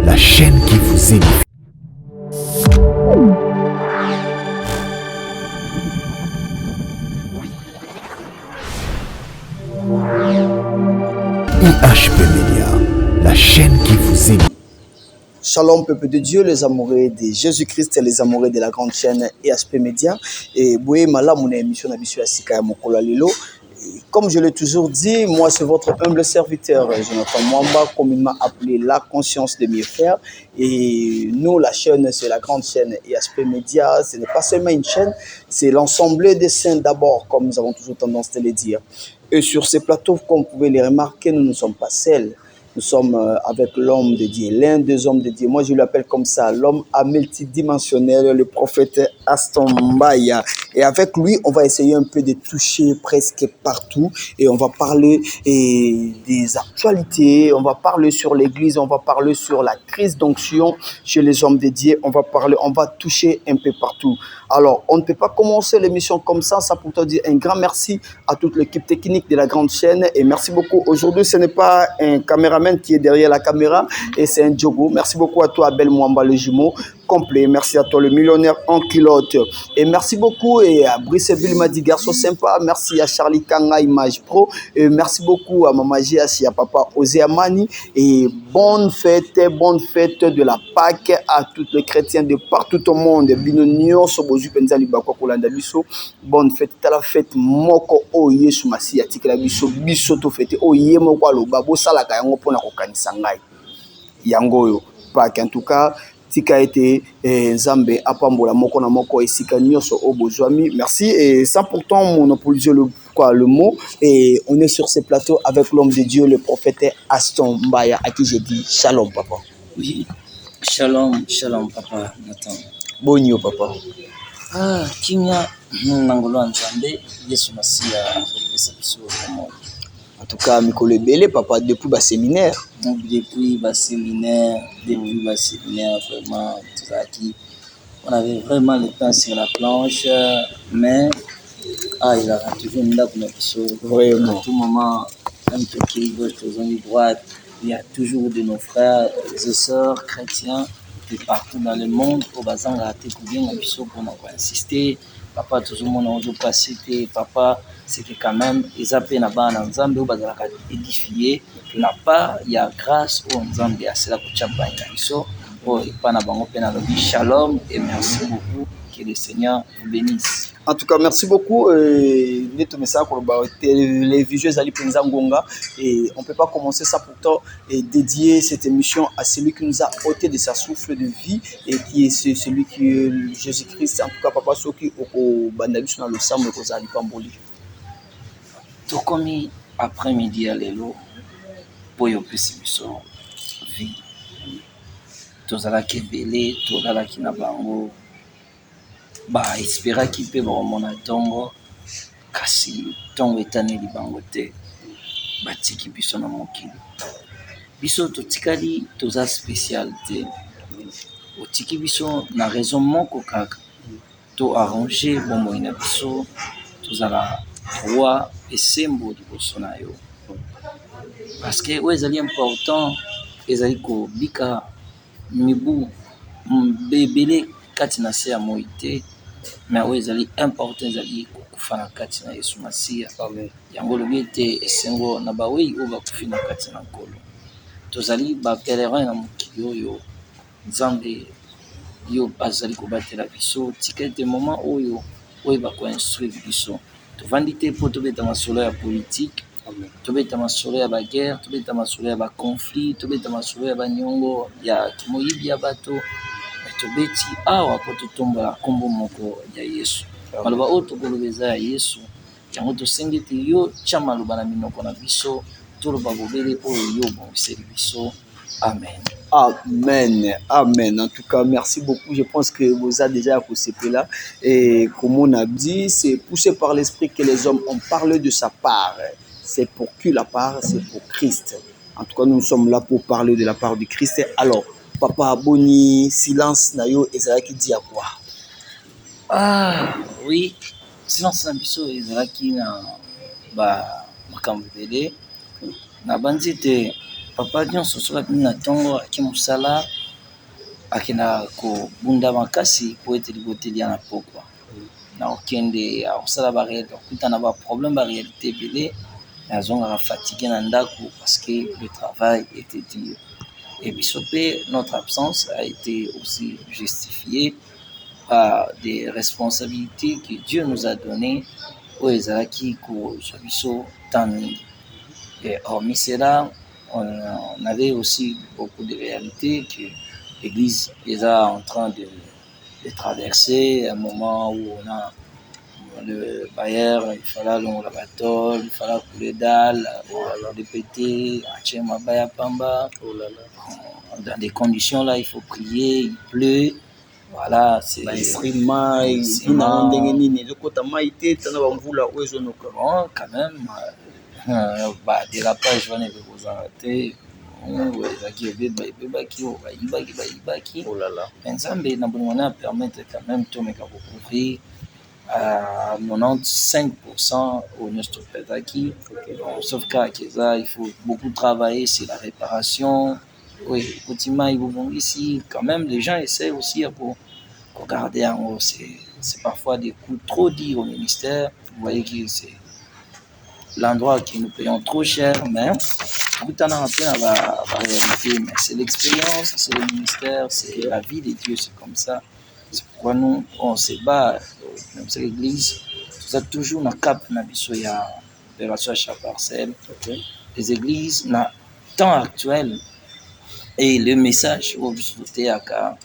la chaîne qui vous édifie. IHP Media, la chaîne qui vous édifie. Shalom peuple de Dieu, les amoureux de Jésus-Christ et les amoureux de la grande chaîne IHP Media. Et Boué Malam, émission d'habitude à Sika Mokola Lilo. Comme je l'ai toujours dit, moi c'est votre humble serviteur, Jonathan Mwamba, communément appelé La Conscience de Mieux Faire. Et nous, la chaîne, c'est la grande chaîne IHP Media. Ce n'est pas seulement une chaîne, c'est l'ensemble des saints d'abord, comme nous avons toujours tendance à le dire. Et sur ces plateaux, comme vous pouvez les remarquer, nous ne sommes pas seuls. Nous sommes avec l'homme de Dieu, l'un des hommes de Dieu. Moi, je l'appelle comme ça, l'homme à multidimensionnel, le prophète Aston Mbaya. Et avec lui, on va essayer un peu de toucher presque partout. Et on va parler des actualités, on va parler sur l'église, on va parler sur la crise d'onction chez les hommes de Dieu. On va toucher un peu partout. Alors, on ne peut pas commencer l'émission comme ça pour te dire un grand merci à toute l'équipe technique de la grande chaîne. Et merci beaucoup. Aujourd'hui, ce n'est pas un caméraman qui est derrière la caméra et c'est un Djogo. Merci beaucoup à toi, Abel Mwamba, le jumeau complet. Merci à toi, le millionnaire en culotte. Et merci beaucoup et à Brice Bilmadi, garçon sympa. Merci à Charlie Kanga, Image Pro. Et merci beaucoup à Mama Gias et à Papa Ozeamani. Et bonne fête de la Pâque à tous les chrétiens de partout au monde. Bonne fête, à la fête moko o Yesu Masi atikela biso biso to fête o yemo kwa lo babo salaka yango pona ko kanisa ngai yango yo Pâque. En tout cas tika été Nzambe apambola moko na moko esika nyonso o bozwami. Merci et sans pourtant monopoliser le mot. Et on est sur ce plateau avec l'homme de Dieu, le prophète Aston Mbaya, à qui j'ai dit shalom papa. Oui, shalom papa Nathan. Bonio papa. Kimia nangolo Nzambe Yesu Masia pesa biso vraiment. En tout cas mikolo ebele papa depuis bas séminaire. Depuis bas séminaire vraiment tout ça qui on avait vraiment le temps sur la planche mais il a toujours une date pour nous. Vraiment. À tout moment un peu qui gauche droite, il y a toujours de nos frères et sœurs chrétiens de partout dans le monde au bazanga à découvrir pour nous insister. Papa toujours mon ange passé papa c'est que quand même ils appellent na bana Nzambe au bazanga édifier la part il y a grâce au Nzambe à cela pour champagne biso oh pas na bango pena le shalom et merci beaucoup que le Seigneur vous bénisse. En tout cas, merci beaucoup. Les visuels Ali Penza Ngonga. Et on ne peut pas commencer ça pourtant et dédier cette émission à celui qui nous a ôté de sa souffle de vie et qui est celui qui est Jésus-Christ. En tout cas, papa Soki au Bandalus dans le Sam aux Ali Pamboli. Tout comme après-midi à l'élo, pour y plus vie. Tout ça là qui est belé, tout ça là qui n'a pas espéra qu'il peut vraiment tongo kasi tongo etaneli bango te batiki biso na mokili biso totikali toza spécial te otiki biso na raison moko kaka to arranger bomoi na biso tozala roi esembo liboso na yo parce que oyo ezali important ezali kobika mibu ebele kati na se ya moi te mais oyo ezali important ezali kokufa na kati na Yesu Masiya. Yango lobi ete esengo na bawei oyo bakufi na kati na nkolo tozali bapelerin na mokili oyo Nzambe yo azali kobatela biso tika ete moment oyo bakoinstruire biso tovandi te mpo tobeta masolo ya politique tobeta masolo ya baguerre tobeta masolo ya baconflit tobeta masolo ya baniongo ya kimoyibi ya bato tobeti awa po totombola kombo moko ya Yesu maloba oyo tokoloba eza ya Yesu yango tosengi ete yo tia maloba na minoko na biso toloba bobele oyo yo obongiseli biso amen. En tout cas, merci beaucoup. Je pense que vous avez déjà poussé là. Et comme on a dit, c'est poussé par l'esprit que les hommes ont parlé de sa part. C'est pour qui la part? C'est pour Christ. En tout cas, nous sommes là pour parler de la part du Christ. Alors, Papa Boni, silence nayo ezalaki dit à quoi? Oui, silence na biso ezalaki na makambo ebele na bandi te papa nyonso soki abimi na ntongo aki mosala akenda kobunda makasi po ete liboteli ya na pokwa na okende akosala okutana baproblème baréalité ebele azongaka fatigué na ndako parce que le travail était dur. Et biso mpe notre absence a été aussi justifiée par des responsabilités que Dieu nous a données oyo ezalaki kozwa biso temps mingi. Et hormis cela, on avait aussi beaucoup de réalités que l'Église est en train de traverser un moment où on a le Bayer, il fallait la batole, il fallait couler dalle, répéter, Mabaya Pamba. Dans des conditions là, il faut prier, il pleut. Voilà, c'est bon, quand même, dérapage, on est vous arrêter. Nzambe na bongo permettre quand même tout meka recouvrir à 95% au notre pédaki. Sauf qu'à Keza, il faut beaucoup travailler sur la réparation. Oui, ici, quand même, les gens essaient aussi pour regarder en haut. C'est parfois des coûts trop durs au ministère. Vous voyez que c'est l'endroit que nous payons trop cher, mais c'est l'expérience, c'est le ministère, c'est la vie de Dieu, c'est comme ça. C'est pourquoi nous, on se bat, même c'est l'église, tout ça toujours na cap na biso ya opération achat parcelle. Les églises na temps actuel et le message au Théaka.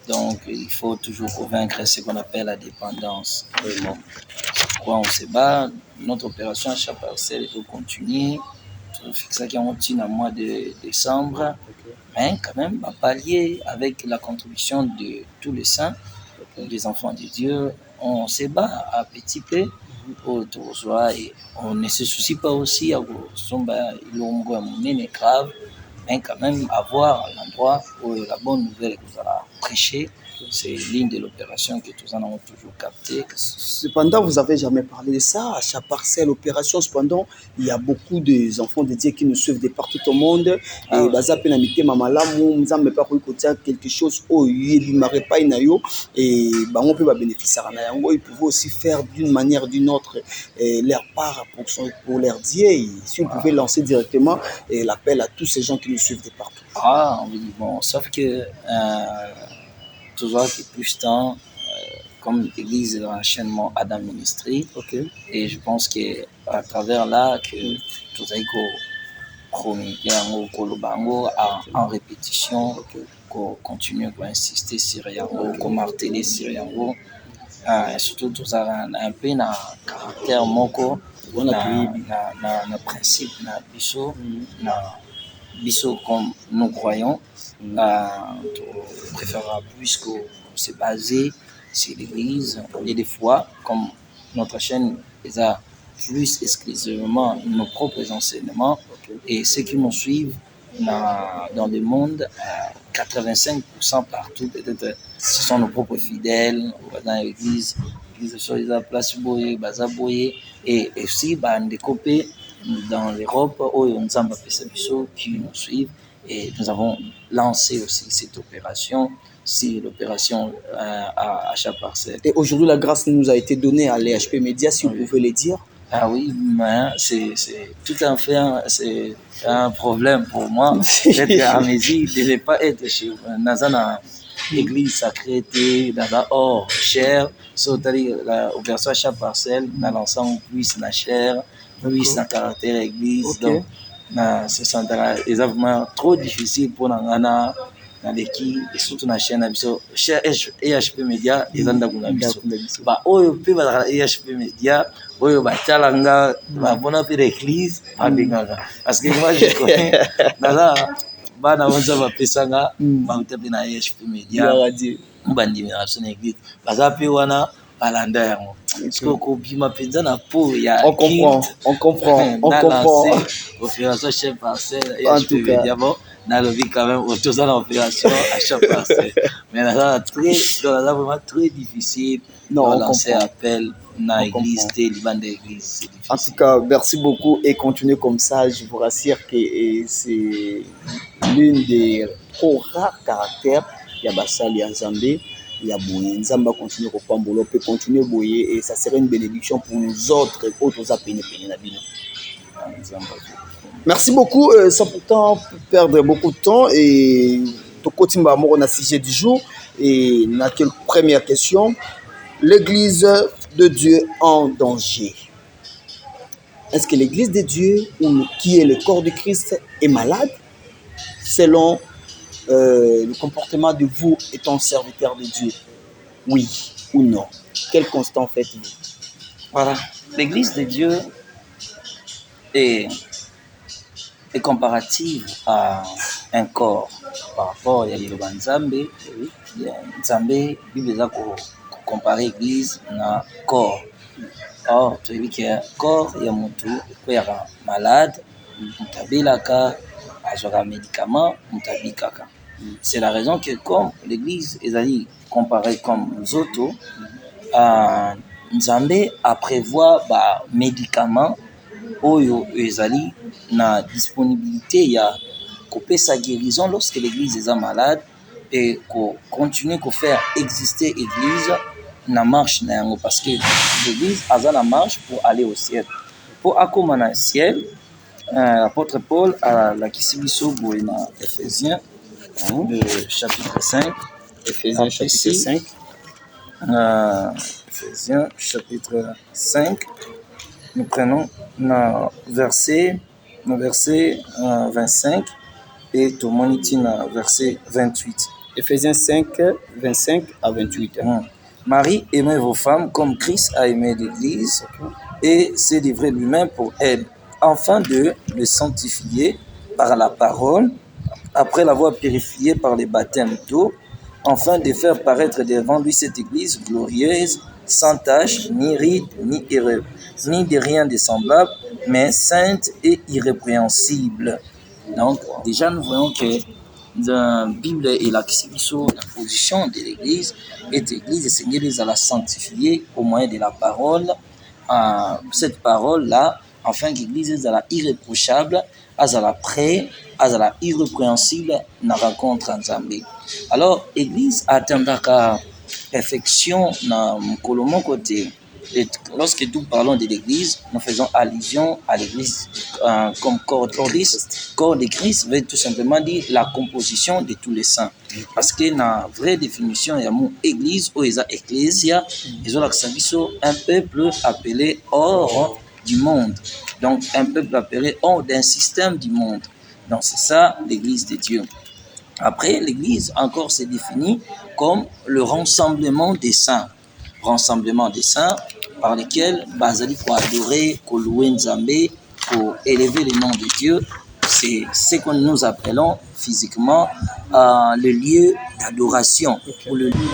Donc il faut toujours convaincre ce qu'on appelle la dépendance. Vraiment. C'est pourquoi on se bat, notre opération achat parcelle doit continuer. C'est ça qui a monté dans le mois de décembre, mais quand même, on va pallier avec la contribution de tous les saints, des enfants de Dieu. On se bat à petit peu autour de soi et on ne se soucie pas aussi à grave, mais quand même avoir l'endroit où la bonne nouvelle que vous allez prêcher. C'est l'une de l'opération que tous en avons toujours capté. Cependant, vous n'avez jamais parlé de ça. À chaque parcelle, opération, cependant, il y a beaucoup d'enfants de Dieu qui nous suivent de partout au monde. Et quelque chose et on peut bénéficier. Ils peuvent aussi faire d'une manière ou d'une autre leur part pour leur Dieu. Et si vous pouvez lancer directement l'appel à tous ces gens qui nous suivent de partout. Ah, oui, bon, sauf que toujours que plus temps, comme l'église est dans l'enchaînement Adam Ministry, et je pense qu'à travers là, que tout ça en répétition, qu'on continue à insister sur Yango, qu'on marteler sur Yango, et surtout tout ça un peu dans caractère moko, na principe, na biso comme nous croyons, préférable puisque c'est basé sur l'église et des fois, comme notre chaîne est à plus exclusivement nos propres enseignements et ceux qui nous suivent dans le monde, 85% partout, peut-être ce sont nos propres fidèles, dans l'église, sur les places boye, baza boye, et aussi des copés dans l'Europe, qui nous suivent. Et nous avons lancé aussi cette opération, c'est l'opération à chaque parcelle. Et aujourd'hui, la grâce nous a été donnée à l'EHP Média, si vous pouvez le dire. Ah oui, mais c'est tout à fait c'est un problème pour moi. Peut-être qu'à mes yeux, je ne devais pas être chez Nazana. Église sacrée, dans la or, chair, c'est-à-dire l'opération à chaque parcelle, dans l'ensemble, plus la chair, plus la caractère église. Donc, c'est vraiment trop difficile pour nous. Dans l'équipe et surtout dans la chaîne cher EHP Média ils ont d'abord bah oyo pe ba EHP Média oyo ba talanga ba bona pe l'église ba binganga parce que moi je connais là bana wanza ba pesanga ba utape na EHP Média ba ndimira sur l'église baza pe wana balanda yango parce que ko bima penza na po ya on comprend opération chef parcelle EHP Média bon dans le vie quand même autour de l'opération à chaque parcelle. Mais là, vraiment très difficile de lancer appel dans l'église, l'église. En tout cas, merci beaucoup et continuez comme ça. Je vous rassure que c'est l'une des trop rares caractères ya basali ya Nzambe ya boye Nzamba continue ko pambola peut continuer boye et ça serait une bénédiction pour nous autres autres apene na bino. Merci beaucoup sans pourtant perdre beaucoup de temps et to kotimba moko na sujet du jour et na quelle première question, l'église de Dieu en danger. Est-ce que l'église de Dieu qui est le corps de Christ est malade selon le comportement de vous étant serviteur de Dieu? Oui ou non? Quel constat faites-vous? Voilà, l'église de Dieu est comparative à un corps par rapport à Yahweh Nzambe. Nzambe, Bible a comparé l'église à un corps. Or, tu as vu qu'il y a un corps, il y a un il y a un malade, mutabelaka, un médicament, mutabikaka. C'est la raison que comme l'église est comparée comme nous autres, Nzambe a prévoir des médicaments oyo ezali na disponibilité ya couper sa guérison lorsque l'église est malade et continuer à faire exister l'église na marche na yango parce que l'église a la marche pour aller au ciel. Pour accommoder au ciel, l'apôtre Paul a la kisibiso boye na Éphésiens le chapitre 5. Éphésiens chapitre 5. Éphésiens chapitre 5. Nous prenons verset 25 et tout le monde dit verset 28. Éphésiens 5, 25 à 28. Marie, aimez vos femmes comme Christ a aimé l'Église et s'est livré lui-même pour elle, afin de le sanctifier par la parole, après l'avoir purifié par les baptêmes d'eau, afin de faire paraître devant lui cette Église glorieuse, sans tache, ni ride, ni erreur, ni de rien de semblable, mais sainte et irrépréhensible. Donc, déjà, nous voyons que la Bible est la position de l'Église, et l'Église est Seigneur à la sanctifier au moyen de la parole. Cette parole-là, afin que l'Église soit irréprochable, soit prête, soit irrépréhensible dans la rencontre en Zambie. Alors, l'Église attendra qu'à perfection dans mon côté. Et lorsque nous parlons de l'Église, nous faisons allusion à l'Église comme corps de Christ. Corps de Christ veut tout simplement dire la composition de tous les saints. Parce que la vraie définition, il y a mon Église ou Ecclesia, ils ont un peuple appelé hors du monde. Donc un peuple appelé hors d'un système du monde. Donc c'est ça l'Église de Dieu. Après, l'Église encore se définit comme le rassemblement des saints. Rassemblement des saints par lesquels Bazali pour adorer, pour louer Nzambe, pour élever le nom de Dieu. C'est ce que nous appelons physiquement le lieu d'adoration. Pour le lieu.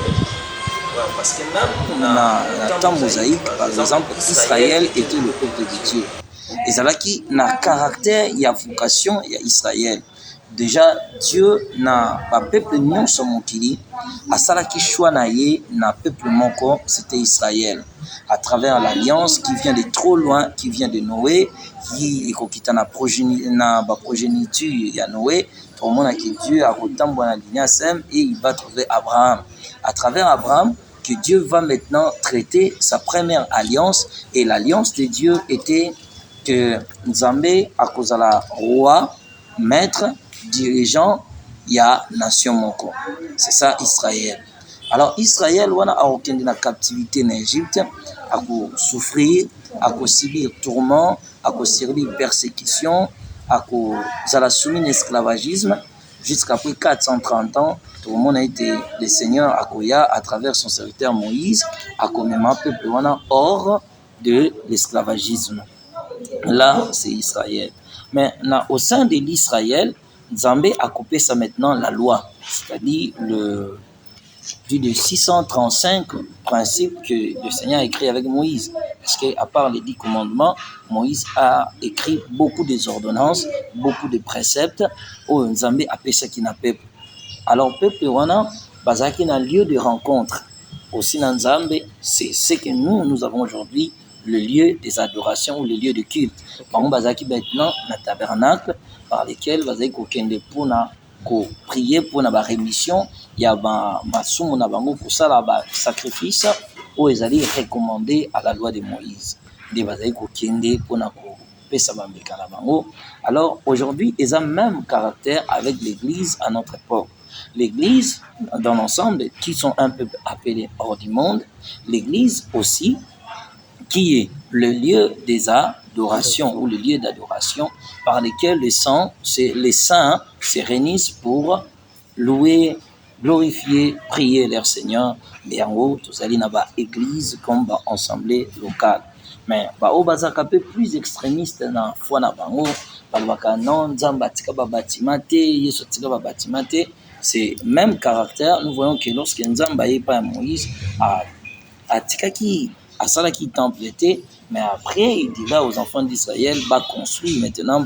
Parce que même dans la temps mosaïque, par exemple, Israël était le peuple de Dieu. Et ça là qui n'a caractère, il y a vocation, il y a Israël. Déjà, Dieu n'a pas peuple non sur mon kili. À ça qui choix naïe n'a peuple moko, c'était Israël. À travers l'alliance qui vient de trop loin, qui vient de Noé, qui est qui na progéniture il y a Noé. Tout le monde a que Dieu a autant bon alignasem et il va trouver Abraham. À travers Abraham, que Dieu va maintenant traiter sa première alliance et l'alliance de Dieu était que Nzambe à cause de la roi, maître, dirigeant, il y a nation moko. C'est ça Israël. Alors Israël, on a aucun de la captivité en Égypte, à souffrir, à subir tourment, à subir persécution, à la soumis l'esclavagisme jusqu'à après 430 ans. Tout le monde a été le Seigneur à travers son serviteur Moïse, à commémorer un peuple hors de l'esclavagisme. Là, c'est Israël. Mais au sein de l'Israël, Nzambe a coupé ça maintenant la loi, c'est-à-dire plus de 635 principes que le Seigneur a écrit avec Moïse. Parce qu'à part les 10 commandements, Moïse a écrit beaucoup des ordonnances, beaucoup de préceptes, où Nzambe a fait ça qui n'a peuple. Alors, peuple, on a un lieu de rencontre. Aussi, dans Nzambe, c'est ce que nous avons aujourd'hui, le lieu des adorations ou le lieu de culte. Par exemple, maintenant, le tabernacle, par lesquels vous avez aucun pour prier pour la rémission, il y a masumu na bango pour ça la sacrifice où ils allaient recommander à la loi de Moïse. Des bazali ko kende pour na ko pesa bambeka na bango. Alors aujourd'hui, ils ont même caractère avec l'église à notre époque. L'église dans l'ensemble qui sont un peu appelés hors du monde, l'église aussi qui est le lieu des adorations ou le lieu d'adoration par lesquels les saints se réunissent pour louer, glorifier, prier leur Seigneur. Et en haut, tous allez dans l'église comme assemblée locale. Mais au bazar un peu plus extrémiste dans la foi na bango, balbaka non nzamba tika ba bâtiment te, yeso tika ba bâtiment te, c'est même caractère. Nous voyons que lorsque nzamba est pas Moïse a tika qui à ça qui temple était, mais après il dira aux enfants d'Israël va construire maintenant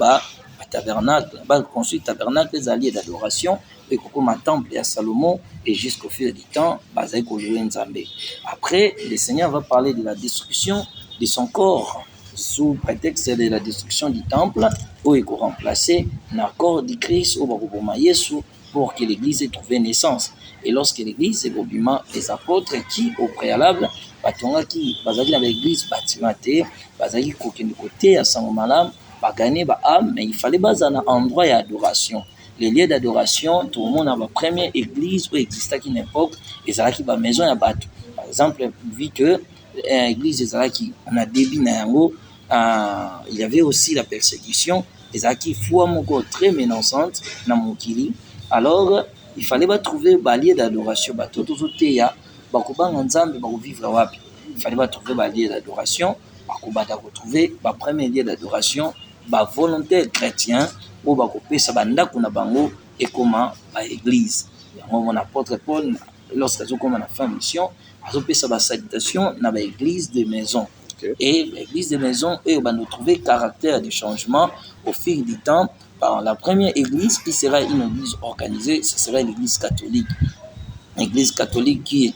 tabernacle, va construire tabernacle les alliés d'adoration et comme un temple à Salomon et jusqu'au fil du temps bazai ko jouer nzambe. Après le Seigneur va parler de la destruction de son corps sous prétexte de la destruction du temple où il faut remplacer le corps du Christ au Bakoboma Yesu pour que l'église ait trouvé naissance. Et lorsque l'église est obima les apôtres qui au préalable batonga qui bazali na l'église bâtiment te bazali kokende côté à sango malam ba gagner ba âme, mais il fallait bazana endroit d'adoration. Les lieux d'adoration, tout le monde a ma première église où existait à une époque, et ça qui va maison à battre. Par exemple, vu que l'église des Zalaki, on a débit Nayango, il y avait aussi la persécution, les Zalaki foi mon très menaçante dans mon kili. Alors, il fallait pas trouver un lieu d'adoration, il fallait pas trouver un lieu d'adoration, retrouver un premier lieu d'adoration, volontaire chrétien, où bakopesa bandako na bango et comment église. Mon apôtre Paul lorsqu'il a fait une mission, il a fait sa salutation dans l'église de maison. Okay. Et l'église de maison, on va nous trouver caractère de changement au fil du temps. Par la première église qui sera une église organisée, ce sera l'église catholique. L'église catholique qui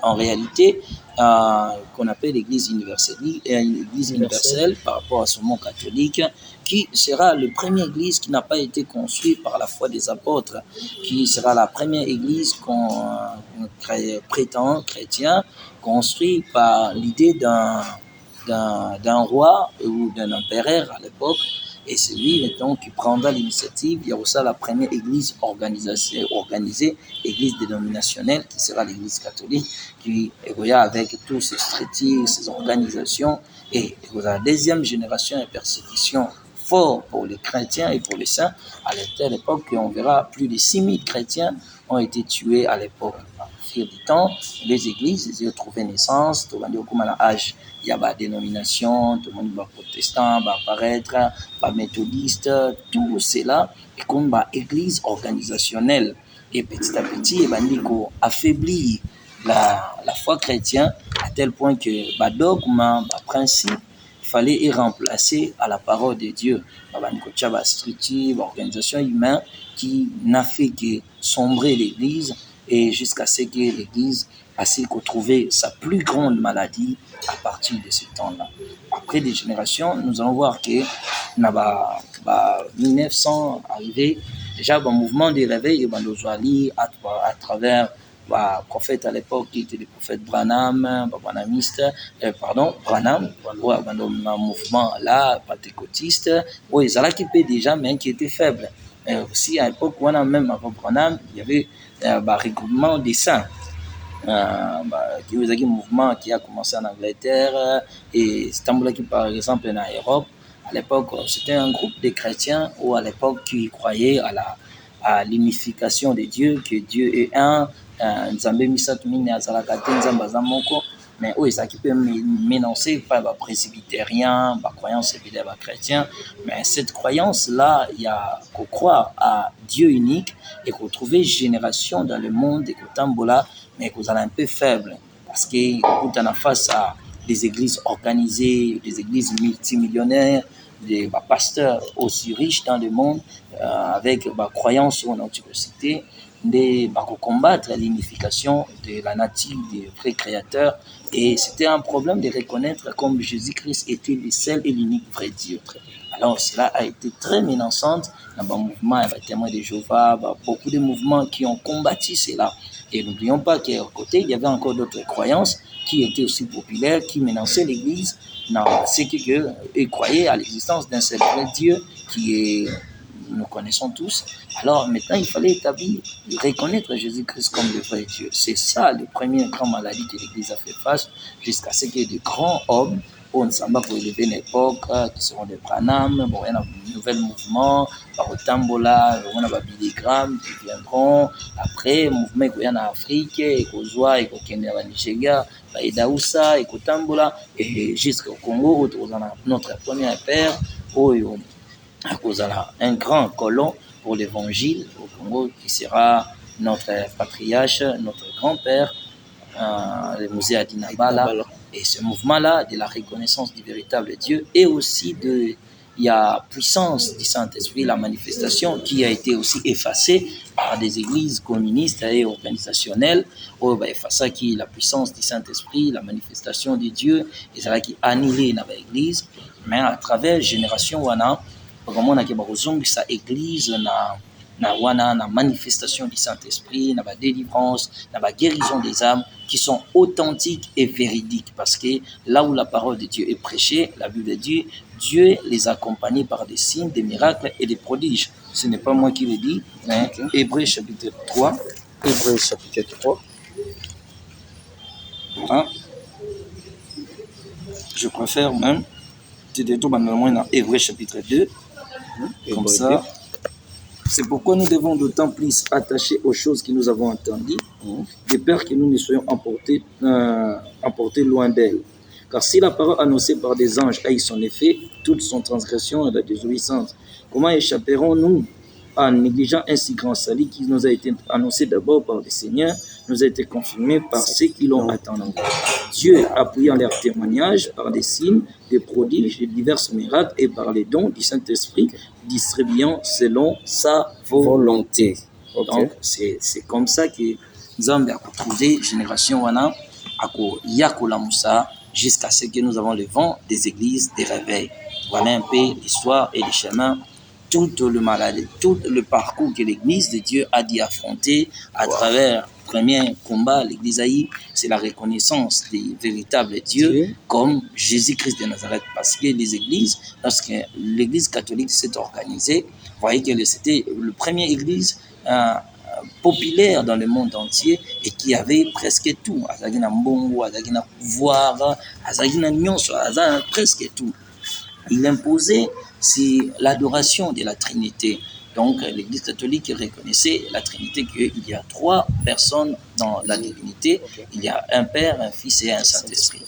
en réalité qu'on appelle l'église universelle par rapport à son nom catholique, qui sera la première église qui n'a pas été construite par la foi des apôtres, qui sera la première église prétend chrétien construite par l'idée d'un roi ou d'un empereur à l'époque. Et c'est lui maintenant qui prendra l'initiative. Il y a aussi la première église organisée, église dénominationnelle, qui sera l'église catholique, qui est avec tous ses structures, ses organisations. Et la deuxième génération de persécution fort pour les chrétiens et pour les saints. À l'époque, on verra plus de 6000 chrétiens ont été tués à l'époque. Au fil du temps, les églises ont trouvé naissance, tout le monde a âge. Il y a des dénominations, tout le monde va protestant, va apparaître, va méthodiste, tout cela est comme une église organisationnelle. Et petit à petit, il va affaiblir la foi chrétienne à tel point que les dogmes, les principes, il fallait y remplacer à la parole de Dieu. Il y a une structure, une organisation humaine qui n'a fait que sombrer l'église et jusqu'à ce que l'église a trouvé sa plus grande maladie à partir de ce temps-là. Après des générations, nous allons voir que 1900 arrivé, déjà un mouvement de réveil à travers le prophète à l'époque qui était le prophète Branham, Branham, un mouvement là, pentecôtiste, où ils allaient qui déjà, mais qui était faible. Mais aussi à l'époque, même avant Branham, il y avait un regroupement des saints. Qui est un mouvement qui a commencé en Angleterre et Istanbul qui par exemple en Europe. À l'époque, c'était un groupe de chrétiens où à l'époque qui croyaient à l'unification de Dieu, que Dieu est un, Nzambe misatu mine azalaka te nzambe aza moko, mais où ils qui peut ménoncer par les presbytériens, les croyances évidemment les chrétiens, mais cette face là, il y a qu'on croire à Dieu unique et qu'on trouve génération dans le monde et qu'on tambola, mais qu'on est un peu faible parce que quand on a face à des églises organisées, des églises multimillionnaires, des pasteurs aussi riches dans le monde avec des croyances en antiquité, de combattre l'unification de la nature des vrais créateurs. Et c'était un problème de reconnaître comme Jésus-Christ était le seul et l'unique vrai Dieu. Alors, cela a été très menaçant dans le mouvement, il y a témoins de Jéhovah, beaucoup de mouvements qui ont combattu cela. Et n'oublions pas qu'à côté, il y avait encore d'autres croyances qui étaient aussi populaires, qui menaçaient l'Église, c'est qu'ils croyaient à l'existence d'un seul vrai Dieu qui est, nous connaissons tous. Alors maintenant, il fallait établir, reconnaître Jésus-Christ comme le vrai Dieu. C'est ça le premier grand maladie que l'Église a fait face jusqu'à ce qu'il y ait de grands hommes on s'en va pour élever l'époque, qui seront des Branham, bon, il y a un nouvel mouvement, par Tambola, on a Billy Graham qui viendront. Après, mouvement il y a en Afrique, et au Zoa, et au Kenya, au Nigeria, et Daoussa, et au Tambola, et jusqu'au Congo, où on a notre premier père, où on a un grand colon pour l'évangile au Congo qui sera notre patriarche, notre grand-père, le musée Adinabala. Et ce mouvement-là, de la reconnaissance du véritable Dieu, et aussi il y a puissance du Saint-Esprit, la manifestation qui a été aussi effacée par des églises communistes et organisationnelles. Face à qui la puissance du Saint-Esprit, la manifestation de Dieu, et c'est là qui a annihilé dans l'église. Mais à travers génération, on a vraiment sa église, na manifestation du Saint-Esprit, na délivrance, na guérison des âmes qui sont authentiques et véridiques, parce que là où la parole de Dieu est prêchée, la Bible dit, Dieu les accompagne par des signes, des miracles et des prodiges. Ce n'est pas moi qui le dis, mais Hébreux chapitre 3. Hébreux chapitre 3. Hein? Je préfère même, tu détournes normalement dans Hébreux chapitre 2, comme ça. C'est pourquoi nous devons d'autant plus attacher aux choses que nous avons entendues, de peur que nous ne soyons emportés loin d'elles. Car si la parole annoncée par des anges a eu son effet, toute son transgression et la désobéissance, comment échapperons-nous en négligeant un si grand salut qui nous a été annoncé d'abord par le Seigneur, nous a été confirmé par ceux qui l'ont attendu. Dieu, appuyant leur témoignage par des signes, des prodiges, des divers miracles et par les dons du Saint-Esprit, distribuant selon sa volonté. Okay. Donc, c'est comme ça que nous avons trouvé génération wana ako yakola musa jusqu'à ce que nous avons le vent des églises des réveils. Voilà un peu l'histoire et le chemin, tout le parcours que l'église de Dieu a dû affronter à travers le premier combat, l'église haïe, c'est la reconnaissance des véritables dieux comme Jésus-Christ de Nazareth. Parce que les églises, lorsque l'église catholique s'est organisée, vous voyez que c'était le premier église populaire dans le monde entier et qui avait presque tout. Azagina mbongo, azagina pouvoir, azagina nyonso, azagina presque tout. Il imposait l'adoration de la Trinité. Donc, l'Église catholique reconnaissait la Trinité, qu'il y a trois personnes dans la divinité. Il y a un Père, un Fils et un Saint-Esprit.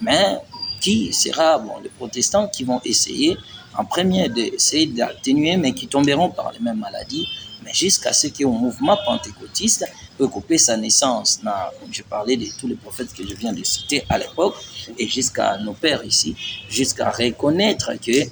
Mais qui sera, les protestants qui vont essayer, en premier, d'essayer d'atténuer, mais qui tomberont par les mêmes maladies, mais jusqu'à ce qu'un mouvement pentecôtiste peut couper sa naissance. Comme je parlais de tous les prophètes que je viens de citer à l'époque, et jusqu'à nos pères ici, jusqu'à reconnaître que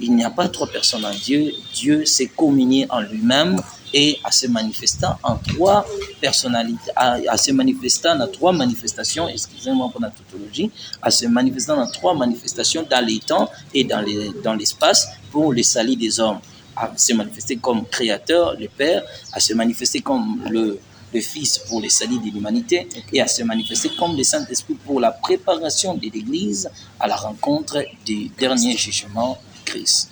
il n'y a pas trois personnes en Dieu. Dieu s'est communié en lui-même et à se manifestant en trois personnalités, à se manifestant dans trois manifestations, excusez-moi pour la tautologie, à se manifestant dans trois manifestations dans les temps et dans l'espace pour le salut des hommes. À se manifester comme créateur, le Père, à se manifester comme le Fils pour le salut de l'humanité et à se manifester comme le Saint-Esprit pour la préparation de l'Église à la rencontre du dernier jugement Christ.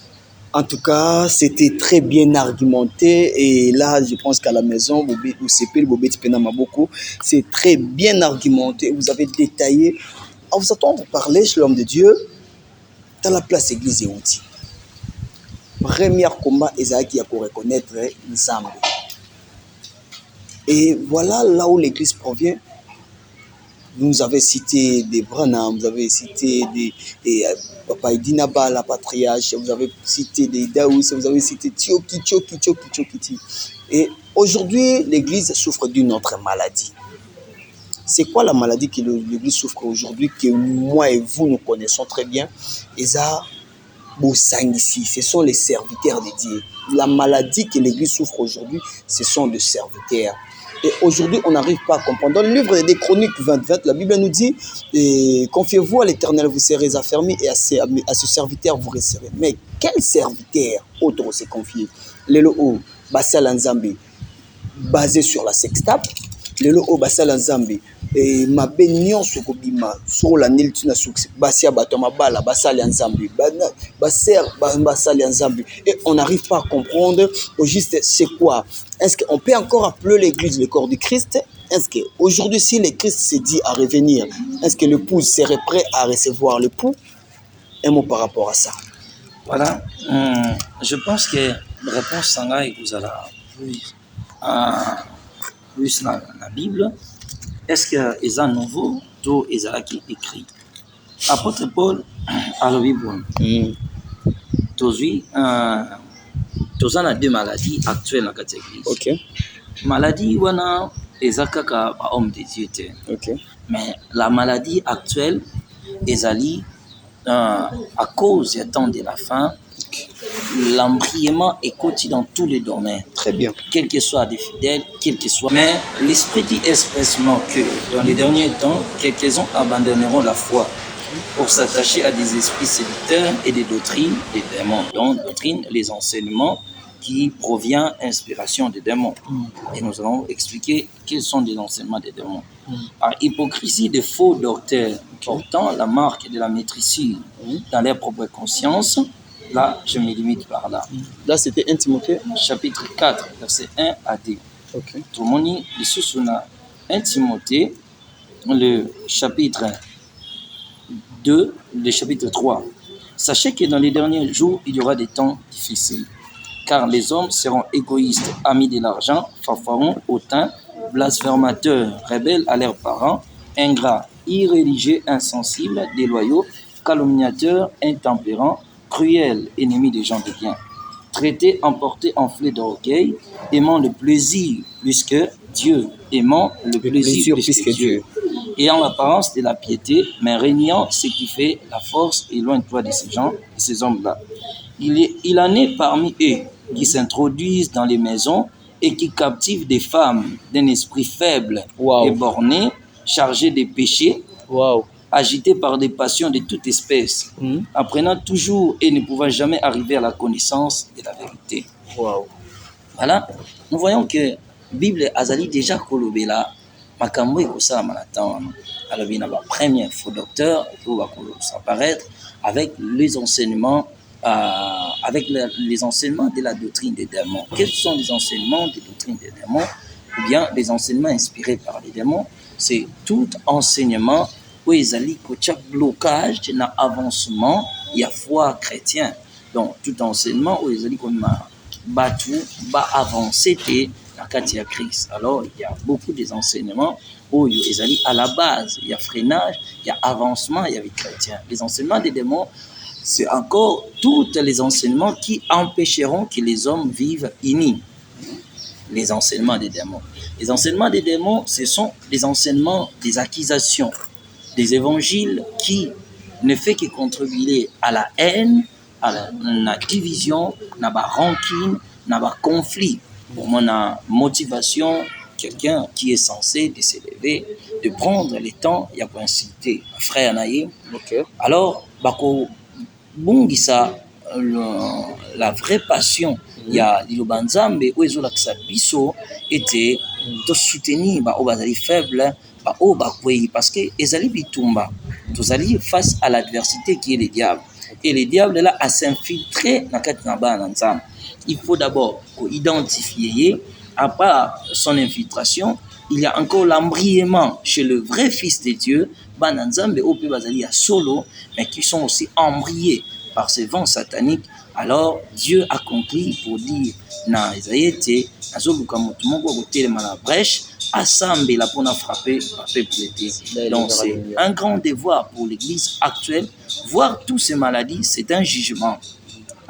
En tout cas, c'était très bien argumenté et là, je pense qu'à la maison, c'est très bien argumenté. Vous avez détaillé. À vous entendre parler sur l'homme de Dieu, dans la place église et outils. Premier combat, Isaac a pour reconnaître Nzambe. Et voilà là où l'église provient. Vous avez cité des Branham, vous avez cité des Papa Idinaba, la patriarche, vous avez cité des Daous, vous avez cité Tioki. Et aujourd'hui, l'église souffre d'une autre maladie. C'est quoi la maladie que l'église souffre aujourd'hui, que moi et vous nous connaissons très bien? Et ça, ici, ce sont les serviteurs de Dieu. La maladie que l'église souffre aujourd'hui, ce sont des serviteurs. Et aujourd'hui, on n'arrive pas à comprendre. Dans le livre des Chroniques 20-20, la Bible nous dit confiez-vous à l'Éternel, vous serez affermis, et à ce serviteur, vous resterez. Mais quel serviteur autre s'est confié? Lelo o basala nzambe basé sur la sextape. Lelo o basala nzambe et ma nyonso kobima sur la nil tina succès basia bato mabala basala nzambe baser basala nzambe, et on n'arrive pas à comprendre au juste c'est quoi. Est-ce qu'on peut encore appeler l'église le corps du Christ? Est-ce qu'aujourd'hui, si le Christ s'est dit à revenir, est-ce que l'épouse serait prêt à recevoir l'époux? Un mot par rapport à ça. Voilà, je pense que la réponse Sangai vous a plus la Bible. Est-ce que c'est un nouveau ou est-ce qui écrit? Apôtre Paul a la Bible. Aujourd'hui, nous avons deux maladies actuelles dans cette église. Ok. Maladie, wana ezakaka ba homme de Dieu. Ok. Mais la maladie actuelle est à cause du temps de la fin, l'embrièment est quotidien dans tous les domaines. Très bien. Quel que soit des fidèles, quel que soit. Mais l'Esprit dit expressément que dans les derniers temps, quelques-uns abandonneront la foi pour s'attacher à des esprits séducteurs et des doctrines des démons. Donc, doctrine, les enseignements qui proviennent inspiration des démons. Et nous allons expliquer quels sont les enseignements des démons. Par hypocrisie de faux docteurs portant la marque de la maîtrise dans leur propre conscience, là, je me limite par là. Là, c'était 1 Timothée Chapitre 4, versets 1 à 2. Ok. Tout le monde dit, sous 1 Timothée, le chapitre 2, le chapitre 3. Sachez que dans les derniers jours, il y aura des temps difficiles, car les hommes seront égoïstes, amis de l'argent, fanfarons, hautains, blasphémateurs, rebelles à leurs parents, ingrats, irréligieux, insensibles, déloyaux, calomniateurs, intempérants, cruels, ennemis des gens de bien, traités, emportés, enflés d'orgueil, aimant le plaisir plus que Dieu, aimant le plaisir plus que Dieu, ayant l'apparence de la piété, mais régnant ce qui fait la force, éloigne-toi de ces gens, de ces hommes-là. Il en est parmi eux qui s'introduisent dans les maisons et qui captivent des femmes d'un esprit faible et borné, chargé de péchés, agités par des passions de toute espèce, apprenant toujours et ne pouvant jamais arriver à la connaissance de la vérité. Voilà, nous voyons que la Bible Azali déjà kolobela makambo ekosala manatan alobi na ba premier faux docteur pour va apparaître avec les enseignements les enseignements de la doctrine des démons. Quels sont les enseignements des doctrines des démons? Ou bien les enseignements inspirés par les démons? C'est tout enseignement où ils allaient coacher blocage dans l'avancement il y a foi chrétien. Donc tout enseignement où ils allaient comme battu, avancer dans le Christ. Alors il y a beaucoup des enseignements où ils allaient à la base, il y a freinage, il y a avancement, il y a vie chrétien. Les enseignements des démons, c'est encore tous les enseignements qui empêcheront que les hommes vivent unis. Les enseignements des démons. Les enseignements des démons, ce sont des enseignements des accusations, des évangiles qui ne fait que contribuer à la haine, à la division, à la rancune, à la conflit. Pour mon motivation, quelqu'un qui est censé de s'élever, de prendre le temps, il y a pour inciter frère Naïe. Alors, bako bungisa la vraie passion il y a liloba nzambe oyo ezolakisa biso ete tosoutenir baoyo bazali faible baoyo bakwei parce que ezali bitumba tozali face à l'adversité qui est le diable et le diable là a s'infiltrer na kati na bana nzambe. Il faut d'abord identifier à part son infiltration il y a encore l'embrièment chez le vrai fils de Dieu, bana nzambe oyo pe bazali ya solo mais qui sont aussi embriés par ces vents sataniques. Alors Dieu accomplit pour dire na Isaïe azoluka moto moko kotelema la brèche asambela pona frapper peuple de Dieu. Donc c'est un grand devoir pour l'église actuelle. Voir toutes ces maladies, c'est un jugement.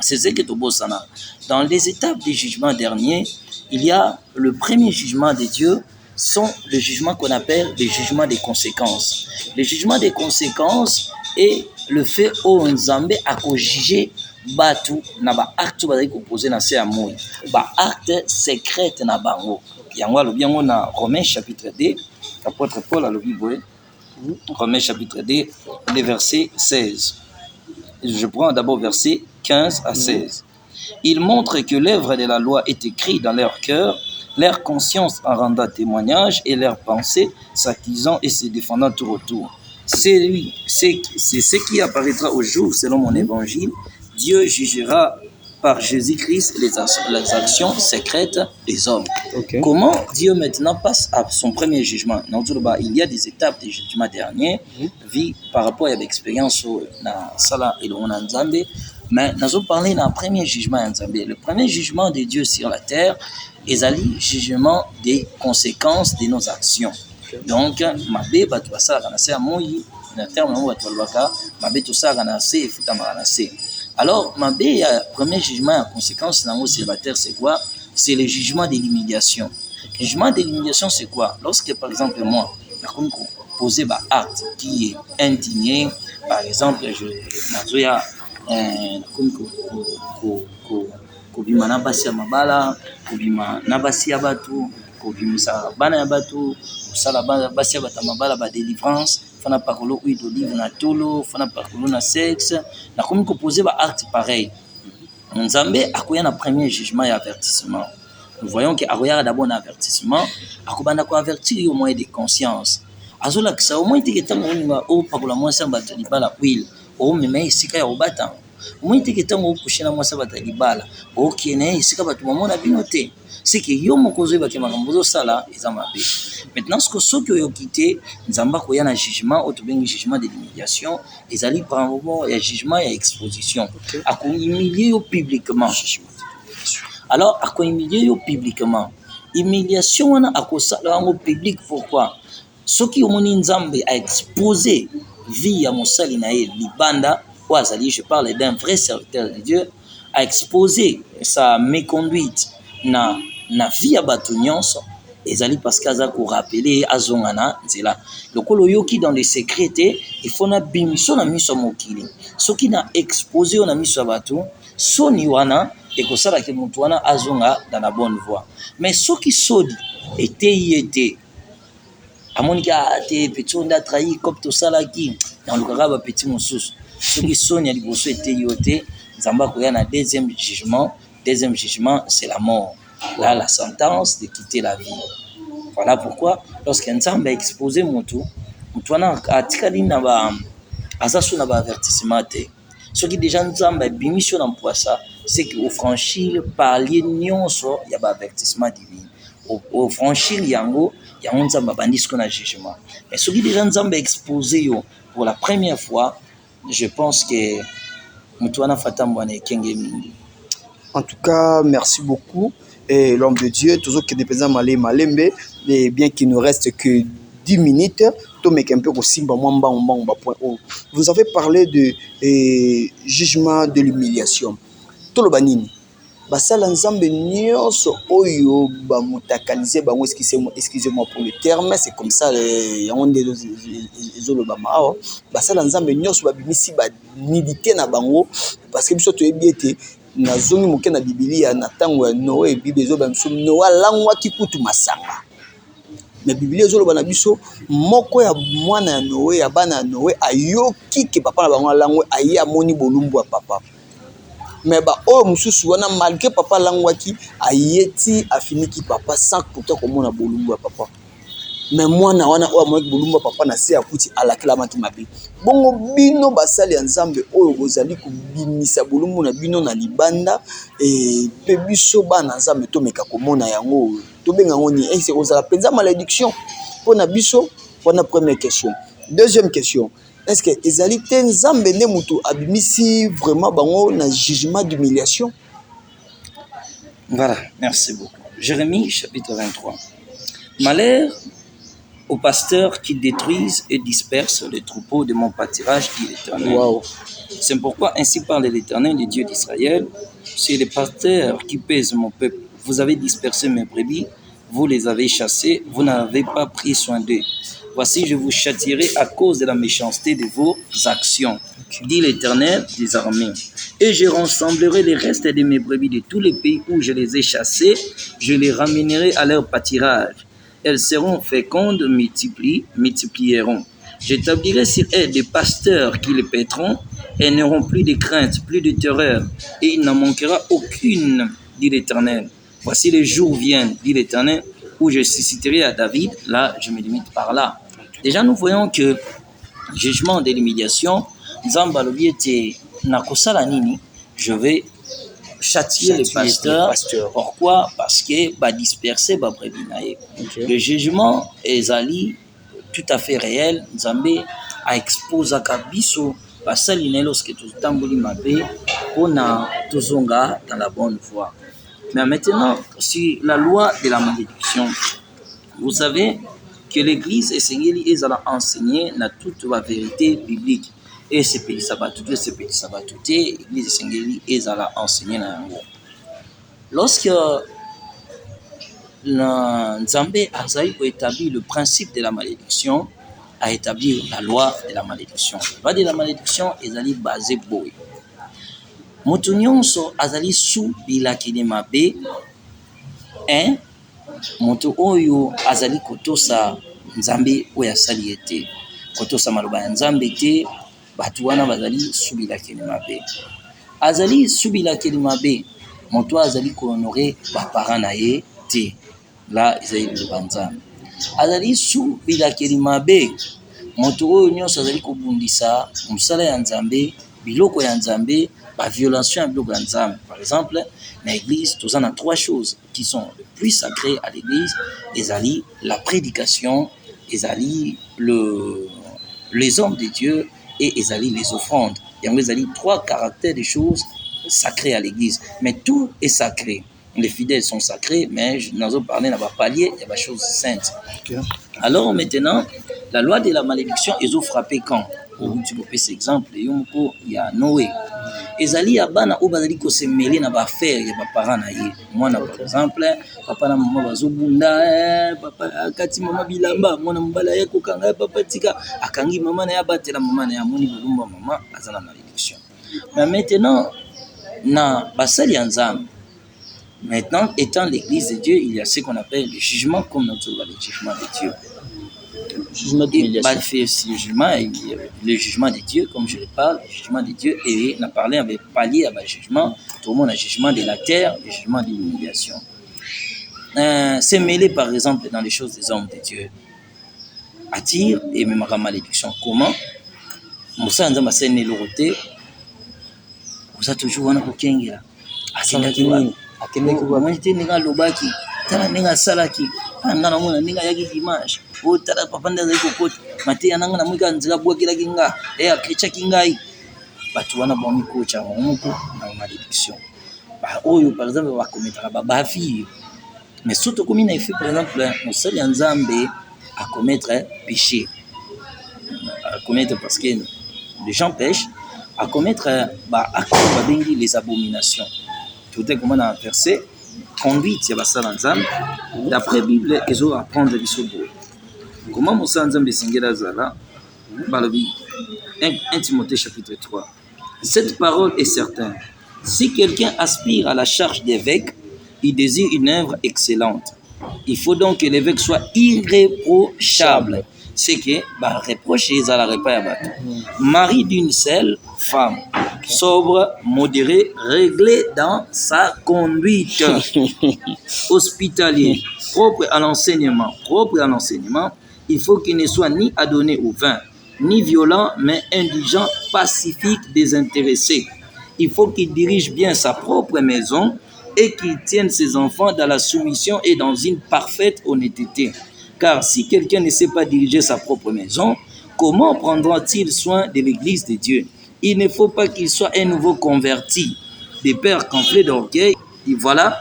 C'est ce que Tobosana. Dans les étapes du jugement dernier, il y a le premier jugement de Dieu, sont le jugement qu'on appelle le jugement des conséquences. Le jugement des conséquences est le fait où Nzambe a jugé batu na ba acte bazali ko poser na se amour ba acte secrète na bango yango alobi yango na Romains chapitre 2, apôtre Paul alobi boye, Romains chapitre 2, le verset 16. Je prends d'abord verset 15 à 16. Il montre que l'œuvre de la loi est écrite dans leur cœur, leur conscience en rendant témoignage et leurs pensées s'accusant et se défendant tout autour. C'est ce qui apparaîtra au jour selon mon évangile. Dieu jugera par Jésus-Christ les actions secrètes des hommes. Okay. Comment Dieu maintenant passe à son premier jugement? Il y a des étapes du jugement dernier, vu par rapport à l'expérience na sala et na Nzambe, mais nous allons parler d'un premier jugement Nzambe. Le premier jugement de Dieu sur la terre est le jugement des conséquences de nos actions. Donc, mabe batu basala kana se amoyi na terme ngo batu balwaka mabe to sala kana se futa kana se. Alors, mabe ya premier jugement en conséquence dans célibataire c'est quoi? C'est le jugement de l'humiliation. Le jugement de l'humiliation c'est quoi? Lorsque par exemple moi, je poser ba acte qui est indigné, par exemple je nazoya kobima na basi ya mabala, kobima na basi ya batu, kobimisa bana ya batu, kosala basi ya bata mabala ba délivrance, fana parolo huile d'olive na tolo, fana parolo na sexe, na komi poser ba acte pareil. Nzambe akoya na premier jugement et avertissement. Nous voyons que akoya d'abord un avertissement, akobanda ko avertir au moins de conscience. Azola kisa au moins teke tango ninga o pakola mwasa bato libala huile, o meme isika ya obata. Au moins teke tango kushina mwasa bata libala, o kiene isika bato mamona binote. C'est que yo mokozo ba ke makambo sala ezamabe. Maintenant ce que ceux qui ont quitté Nzamba ko ya na jugement au tobengi jugement de l'humiliation, ezali par un moment ya jugement et exposition. A ko humilier publiquement. Alors a ko humilier publiquement. Humiliation wana a ko sala ngo public pourquoi? Ceux qui ont Nzambe a exposé vie à mosali na ye libanda ou azali, je parle d'un vrai serviteur de Dieu, a exposé sa méconduite na vie ya bato nyonso ezali parce qu'aza ko rappeler azongana nzela lokolo yoki dans les secrets il faut na bimiso na miso mokili soki na exposé na miso bato soni wana ekosala ke mutu wana azonga dans la bonne voie mais soki sodi était amonika te petit onda trahi comme to salaki dans le cas ba petit mosusu soki soni ya liboso était yote Nzamba ko ya na deuxième jugement c'est la mort. Là, la sentence de quitter la vie. Voilà pourquoi, lorsqu'un Nzambe a exposé Moutou a tikali na ba azasu na ba avertissement te. Ce qui déjà Nzambe a bimi sur l'empoissa, c'est que au franchir palier nyonso ya ba avertissement divin. Au franchir yango Nzambe bandi ce qu'on a jugement. Mais ce qui déjà Nzambe a exposé yo pour la première fois, je pense que Moutou na fatambwana ekenge mingi. En tout cas, merci beaucoup. Et l'homme de Dieu, toujours qui dépend malembe, et bien qu'il ne reste que 10 minutes, vous avez parlé de jugement de l'humiliation. Tout le banini. Basala nzambe nyonso oyo ba mutakalize bango excusez-moi pour le terme c'est comme ça onde ezolo ba mao basala nzambe nyonso ba bimisi ba nidité na bango parce que biso to ebiete na zongi moke na Biblia na tango ya Noé Bible ezo ba biso Noé langwa kikutu masanga mais Biblia ezolo ba na biso moko ya mwana ya Noé ya bana Noé ayoki ke papa na bango langwa ayi amoni bolumbu ya papa. Mais bah oh mususu wana malgré papa langwaki ayeti afiniki papa sans pourtant comme na bolumbu papa mais moi na wana o amaki bolumbu papa na se akuti alakela maki mabe bongo bino basali ya Nzambe oyo bozali kubimisa bolumbu na bino na libanda et pe biso bana Nzambe to meka komona yango to benga ngoni et c'est kozala penza malédiction pona biso pona première question. Deuxième question, est-ce que ezali te Nzambe ne mutu abimisi vraiment bango na jugement d'humiliation? Voilà, merci beaucoup. Jérémie chapitre 23. Malheur aux pasteurs qui détruisent et dispersent les troupeaux de mon pâturage, dit l'Éternel. Wow. C'est pourquoi ainsi parle l'Éternel, le Dieu d'Israël, c'est les pasteurs qui pèsent mon peuple. Vous avez dispersé mes brebis, vous les avez chassés, vous n'avez pas pris soin d'eux. Voici, je vous châtierai à cause de la méchanceté de vos actions, dit l'Éternel des armées. Et je rassemblerai les restes de mes brebis de tous les pays où je les ai chassés, je les ramènerai à leur pâturage. Elles seront fécondes, multiplieront. J'établirai sur elles des pasteurs qui les paîtront et n'auront plus de crainte, plus de terreur, et il n'en manquera aucune, dit l'Éternel. Voici les jours viennent, dit l'Éternel, où je susciterai à David. Là, je me limite par là. Déjà, nous voyons que jugement de l'humiliation, Nzamba lobi était nakosala nini, je vais châtier les pasteurs. Pourquoi? Parce que va disperser ba brebis naye. Le jugement ezali tout à fait réel. Nzambe a exposé kabiso basali na lorsque tout tamboli mabe pona tozonga dans la bonne voie. Mais maintenant, sur la loi de la malédiction, vous savez que l'Église est enseignée dans toute la vérité biblique. Et c'est petit sabatouté, l'Église est enseignée dans yango. Lorsque Nzambe Azaï a établi le principe de la malédiction, a établi la loi de la malédiction. La loi de la malédiction est basée boy. Moto nyonso azali su bilakini mabe, moto oyo azali kotosa Nzambe oyo asali ete, kotosa maloba ya Nzambe te, batu wana bazali su bilakini mabe. Azali su bilakini mabe, moto azali kohonore baparents na ye te, la ezali liloba Nzambe. Azali su bilakini mabe, moto oyo nyonso azali kobundisa mosala ya Nzambe, biloko ya Nzambe, la violation de l'Anzam. Par exemple, l'église, tout ça, on a trois choses qui sont les plus sacrées à l'église. Ezali, la prédication, ezali, les hommes de Dieu et ezali, les offrandes. Il y a ezali, trois caractères des choses sacrées à l'église. Mais tout est sacré. Les fidèles sont sacrés, mais nous allons parler dans le palier, il y a des choses saintes. Alors maintenant, la loi de la malédiction, ils ont frappé quand? Tu peux cet exemple, il y a Noé. Ezali abana o bazali ko se mêler na ba affaire ya ba parents na ye. Mwana par exemple, papa na maman bazobunda, papa akati mama bilamba, mwana mbala ya kokanga papa tika, akangi mama na ya batela mama na ya moni bulumba mama azana malédiction. Mais maintenant na basali ya Nzambe. Maintenant étant l'église de Dieu, il y a ce qu'on appelle le jugement comme notre le jugement de Dieu. Le jugement de Dieu, comme je le parle, le jugement de Dieu, et on a parlé avec palier à jugement, tout le monde a jugement de la terre, le jugement de l'humiliation. C'est mêlé par exemple dans les choses des hommes de Dieu. Attire et même à malédiction. Comment? Moussa Nzamba Sene Loroté, vous êtes toujours en Kengela. Lobaki, tala ninga salaki, ngana mona ninga yaki dimanche. O tala papa ndaza ikokota, mateya nanga na mwika nzira bwakila kinga, akricha kingai. Batu wana bomi kocha moko na malédiction. Ba oyo par exemple va commettre ba fille. Mais surtout comme il a fait par exemple Moussa Nzambe à commettre péché. À commettre parce que les gens pêchent, à commettre les abominations. Tout est comme on a versé conduite ya basala Nzambe d'après Bible ezo apprendre bisobo. Comment Moussa Nzambe singela zala balobi 1 Timothée chapitre 3. Cette parole est certaine. Si quelqu'un aspire à la charge d'évêque, il désire une œuvre excellente. Il faut donc que l'évêque soit irréprochable. C'est que reprocher à la repas à bateau. Mari d'une seule femme, sobre, modéré, réglé dans sa conduite, hospitalier, propre à l'enseignement. Il faut qu'il ne soit ni adonné au vin, ni violent, mais indigent, pacifique, désintéressé. Il faut qu'il dirige bien sa propre maison et qu'il tienne ses enfants dans la soumission et dans une parfaite honnêteté. Car si quelqu'un ne sait pas diriger sa propre maison, comment prendra-t-il soin de l'église de Dieu? Il ne faut pas qu'il soit un nouveau converti, des pères gonflés d'orgueil. Et voilà,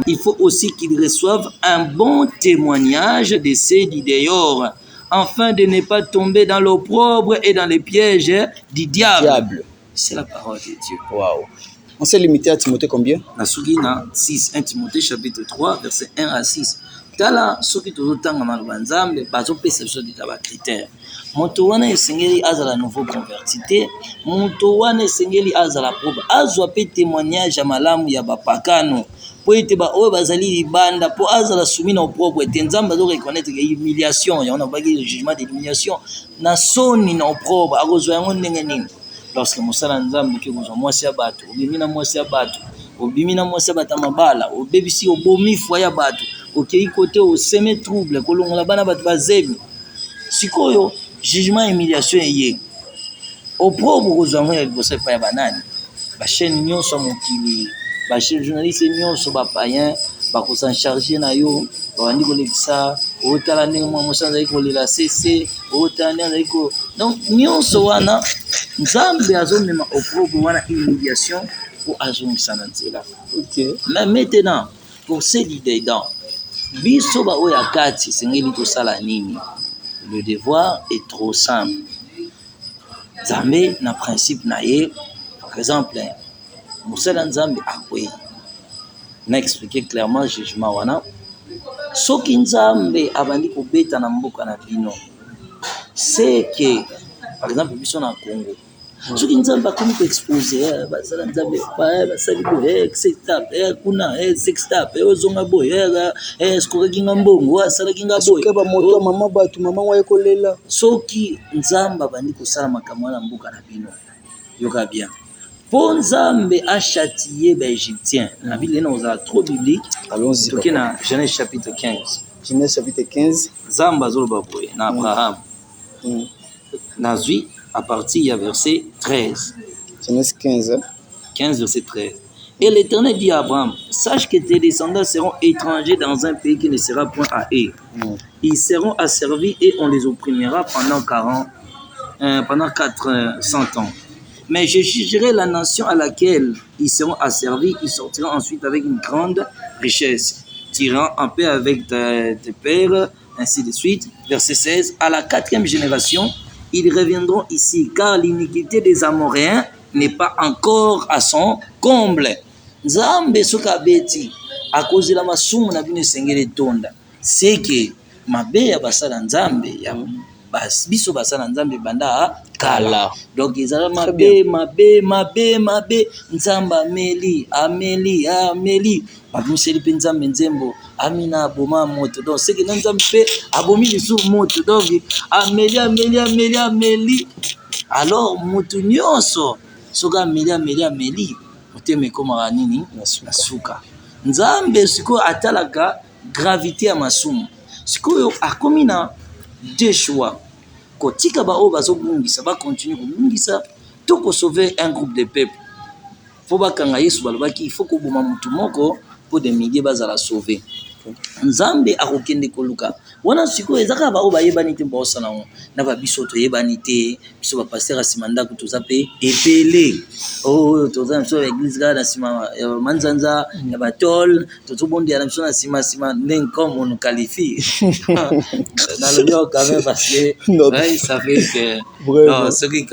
il faut aussi qu'il reçoive un bon témoignage de ceux du dehors, afin de ne pas tomber dans l'opprobre et dans les pièges du diable. C'est la parole de Dieu. Waouh. On s'est limité à Timothée combien? 6, 1 Timothée chapitre 3, verset 1 à 6. tala soki tozotanga maloba nzambe bazopesa biso deja bacritère. Moto wana esengeli azala nouveau converti te, moto wana esengeli azala probe azwa mpe témoignage ya malamu ya bapakano po ete baoyo bazali libanda po azala soumis na opropre ete nzambe azoreconnaître ke humiliation yango nabaki le jugement de l'humiliation na soni na opropre akozwa yango ndenge nini. Lorsque mosala nzambe oke kozwa mwasi ya bato obimi na mwasi ya bato obimi na mwasi ya bato ya mabala obebisi obomi foi ya bato okei kote oseme trouble kolongola bana bato bazemi sikoyo jugement humiliation eye opropre kozwa yango ya liboso epai ya banani bachaîne nyonso ya mokili bachaîne journaliste nyonso bapayen bakosan charge na yo babandi kolekisa otala ndenge mwa mosi azali kolela cc otala ndenge azali ko donc nyonso wana nzambe azomema opropre wana humiliation po azongisa na nzela. Mais maintenant pour ces leaders biso baoyo ya kati esengeli tosala nini? Le devoir est trop simple. Nzambe na principe na ye par exemple mosala nzambe akwei na expliquer clairement jugement wana soki nzambe abandi kobeta na mboka na bino c'est que par exemple biso na Congo soki nzambe akomi koexpose basala nzambe basali boye sextap kuna sextap ozonga boye sikokaki nga mbongo asalaki nga boye bamoto mama bato mama waye kolela soki nzambe abandi kosala makambo na mboka na bino yoka bien po nzambe achâtier baégyptien na bile na ozala trop biblique. Allons-y toke na Genèse chapitre 15 Genèse chapitre 15 nzambe azoloba boye na Abraham nazwi à partir ya verset 13 Genèse 15 verset 13. Et l'Éternel dit à Abraham, sache que tes descendants seront étrangers dans un pays qui ne sera point à eux. Ils seront asservis et on les opprimera pendant 400 ans. Mais je jugerai la nation à laquelle ils seront asservis. Ils sortiront ensuite avec une grande richesse, tirant en paix avec tes pères, ainsi de suite. Verset 16. À la 4e génération, ils reviendront ici, car l'iniquité des Amoréens n'est pas encore à son comble. Nzambe soka beti akozela masumu na bino esengeli tonda seke mabe ya basala nzambe ya biso basala nzambe banda kala donc ezala mabe nzambe ameli babimiseli mpe nzambe nzembo amina aboma moto donc seke na nzambe mpe abomi lisusu moto donc ameli alors moto nyonso soki ameli motema ekomaka nini na suka. Nzambe sikoyo atalaka gravité ya masumu sikoyo akomi na deux choix kotika baoyo bazobungisa bakontinue kobungisa to kosauve un groupe de peuple po bakanga Yesu balobaki il faut koboma motu moko po de milliers bazala sauve. Nzambe akokende koluka wana sikoyo ezaka baoyo bayebani te baosala ngo na babiso toyebani te biso bapaster asima ndako toza mpe ebele toza na biso ya église kaka na nsima ya manzanza ya batol tozobondela na biso na nsima ndenge comme on nous qualifie nalobi yao quand même parce que ça fait que non soki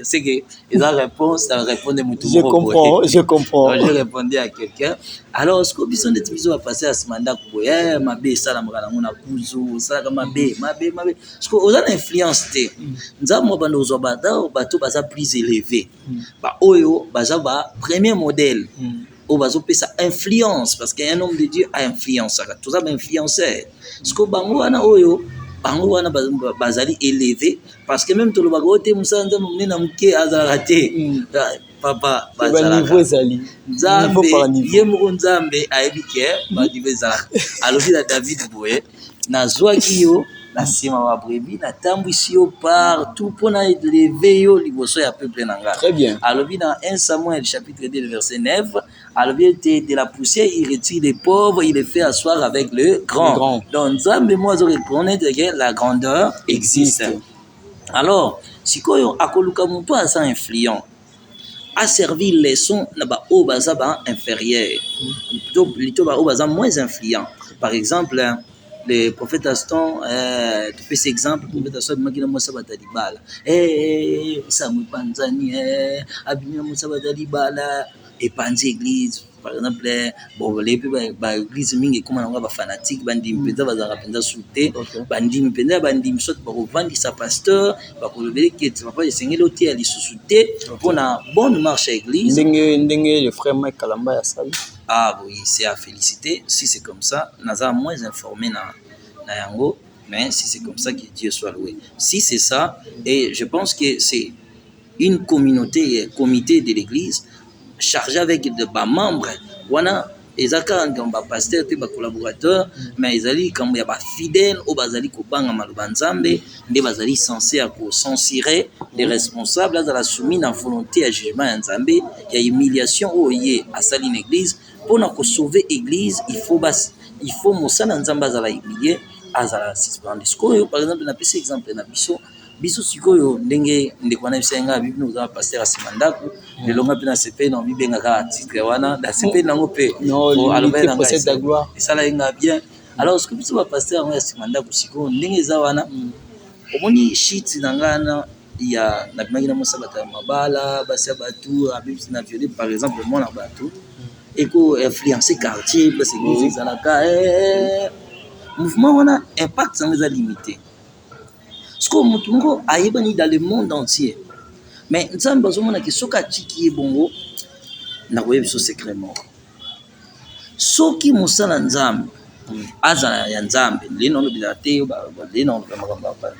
c'est que eza réponse na répondre motu moko je comprends je répondais à quelqu'un alors sikoyo biso ndeti biso bapaster asima ndako boye mabe esalamaka nango na kuzu osalaka mabe sikoyo oza na influence te nzambe mwa banda ozwa bato baza plus élevé baoyo baza ba premier modèle oyo bazopesa influence parce qu'un homme de Dieu a influence toza bainfluenceur sikoyo bango wana bazali élevé parce que même tolobaka oyo te mosala nzambe monene na moke azalaka te papa bazalaka nzambe ye moko nzambe ayebi ke baniveau ezalaka alobi na David boye nazwaki yo na nsima babrebi natambwisi yo partout mpona eleve yo liboso ya peuple na ngai. Alobi na 1 Samuel chapitre 2 verset 9 alobi ete de la poussière il retire les pauvres il les fait asseoir avec le grand. Donc nzambe mo azoreconnaître que la grandeur existe. Alors sikoyo akoluka moto aza influent asservi leçon na baoyo baza ba inférieur plutôt baoyo baza moins influent. Par exemple le prophète Aston tu fais cet exemple le prophète Aston makina mo sabata libala samwe panzani abimina mo sabata libala epanzi église par exemple bon les ba église mingi comme na ba fanatique bandimi mpenza bazaka mpenza souté bandimi mpenza bandimi soit ba kovandisa pasteur ba kolobeli ke papa esengeli ote ya lisusu te mpona bonne marche à église ndenge le frère Mike Kalamba ya sali. Ah oui, c'est à féliciter. Si c'est comme ça, Naza moins informé na yango, mais si c'est comme ça, que Dieu soit loué. Si c'est ça, et je pense que c'est une communauté, comité de l'église chargé avec de membres. Wana ezaka ngamba pasteur te ba collaborateur, mais ezali comme ya ba fidèle au bazali ko banga maloba nzambe, nde bazali censé à ko censurer les responsables à la soumis na volonté à jugement ya nzambe, ya humiliation au yé à sali une église pour na ko sauver église, il faut mosala nzambe azala humilier, azala suspendre. Sikoyo par exemple na pesi exemple na biso sikoyo ndenge ndeko na bisenga bibi nous a passer à Simandaku le longa pena CP na bibenga ka titre wana da CP nango pe alobe na possède la gloire et ça là inga bien alors ce que biso va passer à Simandaku sikoyo ndenge za wana omoni shit nangana ya na bimaki na mosabata mabala basi batu abibisi na violer par exemple moi na batu eko influencer quartier parce que ça la ka mouvement wana impact ça nous a limité. Ce que mutungo ayebani dans le monde entier. Mais nzambe azomona ke soka chiki bongo na koyebi so secret moko. Soki musala nzambe azala ya nzambe lino bilate lino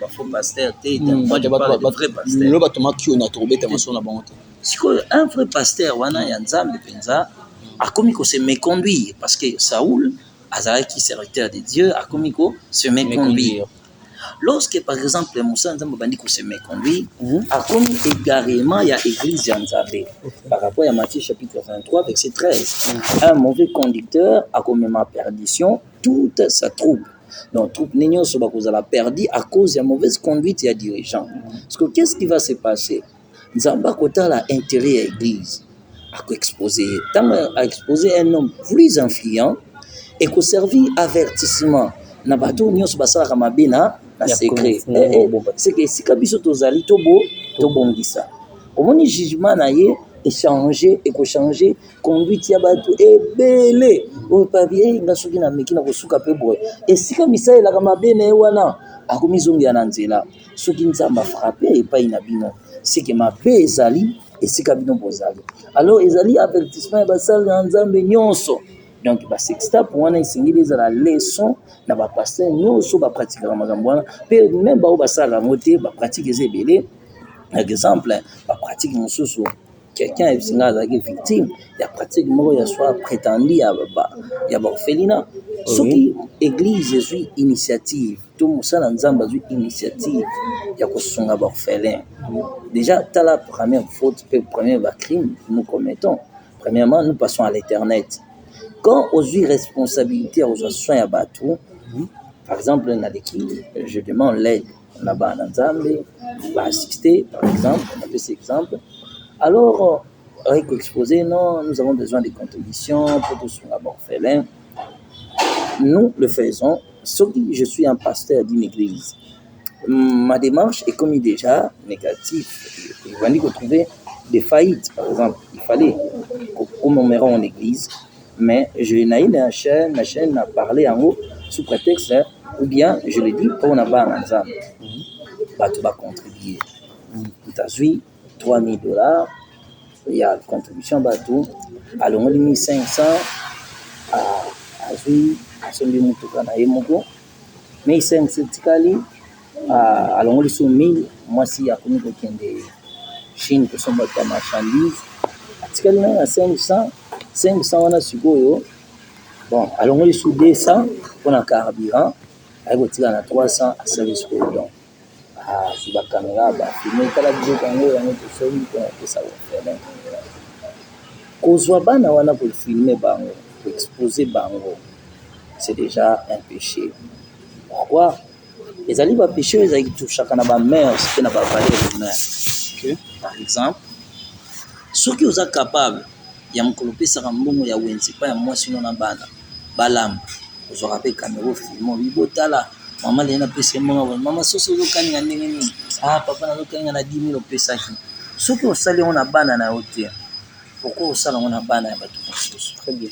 ba faux pasteur te moi je parle de vrai pasteur. Lo batoma ki ona trobeta maso na bango te. Siko un vrai pasteur wana ya nzambe penza akomi ko se méconduire parce que Saoul azalaki serviteur de Dieu akomi ko se méconduire. Lorsque par exemple Moussa Nzambe bandi ko se méconduire akomi égarément il y a église ya Nzambe par rapport à Matthieu chapitre 23 verset 13 un mauvais conducteur a commis ma perdition toute sa troupe donc troupe n'ignon so bakozala perdu à cause de la mauvaise conduite ya dirigeant parce que qu'est-ce qui va se passer Nzamba kota la intérêt à l'église a exposé tant a exposé un homme plus influent et ko servi avertissement na bato nyonso basalaka mabe na secret c'est que si kabiso tozali to bongisa omoni jugement na ye échanger et ko changer conduite ya bato ebele o pa bien nga soki na meki na kosuka pe boy et si ka misaela ka mabe na wana akomi zongi ya na nzela soki nzamba frapper et pas inabino c'est que mabe ezali et si ka bino bozali alors ezali avertissement ya basal na nzambe nyonso. Donc ba sexta pour wana isengeli ezala leçon na ba pasteur nyonso ba pratique makambo wana pe même ba basala moté ba pratique ezebele exemple ba pratique mosusu quelqu'un est victime ya pratique moko ya soit prétendu ya ba orphelinat soki église ezui initiative to musala nzamba ezui initiative ya kosunga ba orphelin déjà t'as la première faute pe premier ba crime nous commettons premièrement nous passons à l'internet. Quand on a responsabilité aux soins à Batou, par exemple, je demande l'aide là-bas dans Zambie, va assister, par exemple, on a fait cet exemple. Alors, avec exposé, non, nous avons besoin de contributions pour tous les orphelins. Nous le faisons, sauf que je suis un pasteur d'une église. Ma démarche est commise déjà négative. Il va dire trouver des faillites, par exemple. Il fallait qu'on me rende en église. Mais je n'ai pas ma chaîne a parlé en haut sous prétexte ou bien je le dis on a pas un ensemble tu vas contribuer tu as $3,000 il y a contribution bateau alors on a 1500 à Zui celui mutuka na yemoko mais 500 tikali alors on a 1000 moi si ya komi ko kende Chine ko somba ta marchandise tikali na 500 wana sikoyo bon alongoli sous 200 pour un carburant avec tika na 300 à service pour donc si ba caméra ba filmer kala biso kango yango to somi pour que ça va kozwa bana wana pour filmer bango pour exposer bango c'est déjà un péché pourquoi les ali ba péché les ali touchaka na ba mère c'est na ba valeur humaine OK par exemple ceux qui sont capables ya mkolopesaka mbongo ya wenzi pa ya mwasi na bana balamba ozwaka pe kamera filmo bibotala mama lena pesa mbongo mama soso zokaninga ndenge nini papa na zokaninga na 10 000 opesaki soki osali ona bana na hotel pourquoi osala ngo na bana ya bato mosusu? Très bien.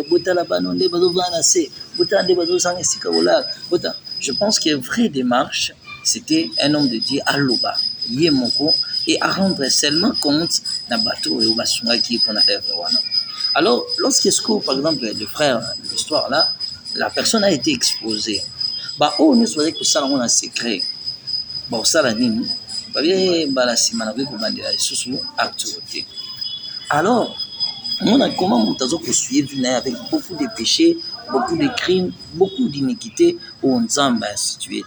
Botala bano nde bazovanda se, botala nde bazosanga esika kolala, bota. Je pense que vraie démarche, c'était un homme de Dieu aloba ye moko et à rendre seulement compte na bato oyo basungaki pour na œuvre wana. Alors, lorsque par exemple, le frère de l'histoire là, la personne a été exposée. Bah, oh, nous savons que ça, on a secret. Bon, ça, la nini. Bah, bien, bah, la semaine avec le bandit, la sous activité. Alors, on a comment on t'a poursuivre avec beaucoup de péchés, beaucoup de crimes, beaucoup d'iniquités où on a situé.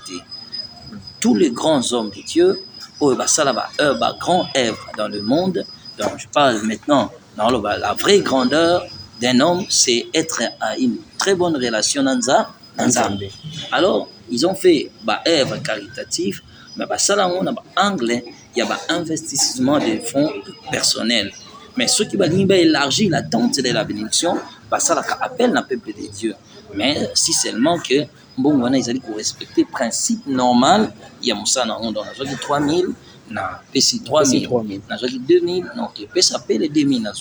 Tous les grands hommes de Dieu, oh, bah, ça, là, bah, grand œuvre dans le monde. Donc, je parle maintenant. Non, la vraie grandeur d'un homme, c'est être à une très bonne relation dans Nzambe. Alors, ils ont fait bah, œuvre caritative, mais bah, ça là, on a anglais, il y a bah, investissement des fonds personnels. Mais ceux qui vont élargir la tente de la bénédiction, bah, ça là, appelle le peuple de Dieu. Mais si seulement que, bon, ils allaient pour respecter le principe normal, il y a Moussa, on a 3000. Na PC 3000, na 2000, donc PC appelle 2000 na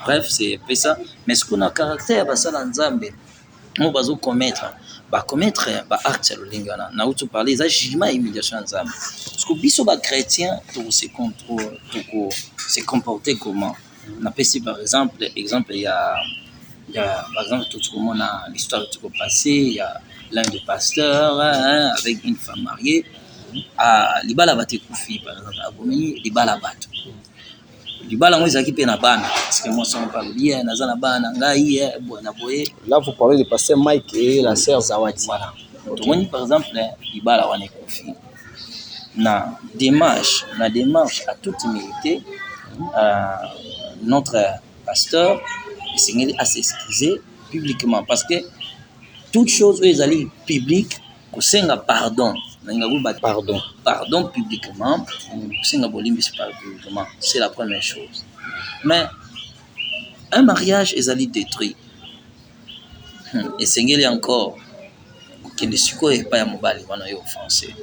bref, c'est ça. Mais ce qu'on a caractère, bah ça Nzambe, on va commettre acte le lingana. Na outu parler ça jugement et humiliation Nzambe. Parce que biso ba chrétien tout se contrôle, tout se comporter comment. Na PC par exemple, il y a par exemple tout le monde a l'histoire tout passé, il y a l'un des pasteurs avec une femme mariée. Libala bate kufi par exemple abomi libala bato libala ngo ezaki pe na bana parce que moi ça on parle bien naza na bana ngai bwana boye. Là vous parlez de pasteur Mike et la sœur Zawadi. Voilà. Donc par exemple libala wana kufi na démarche à toute humilité notre pasteur il à s'excuser publiquement parce que toute chose les alliés publics kosenga pardon publiquement, c'est la première chose. Mais un mariage est allé détruit. Et c'est encore que ne suko pas à mobali wana yo offensé.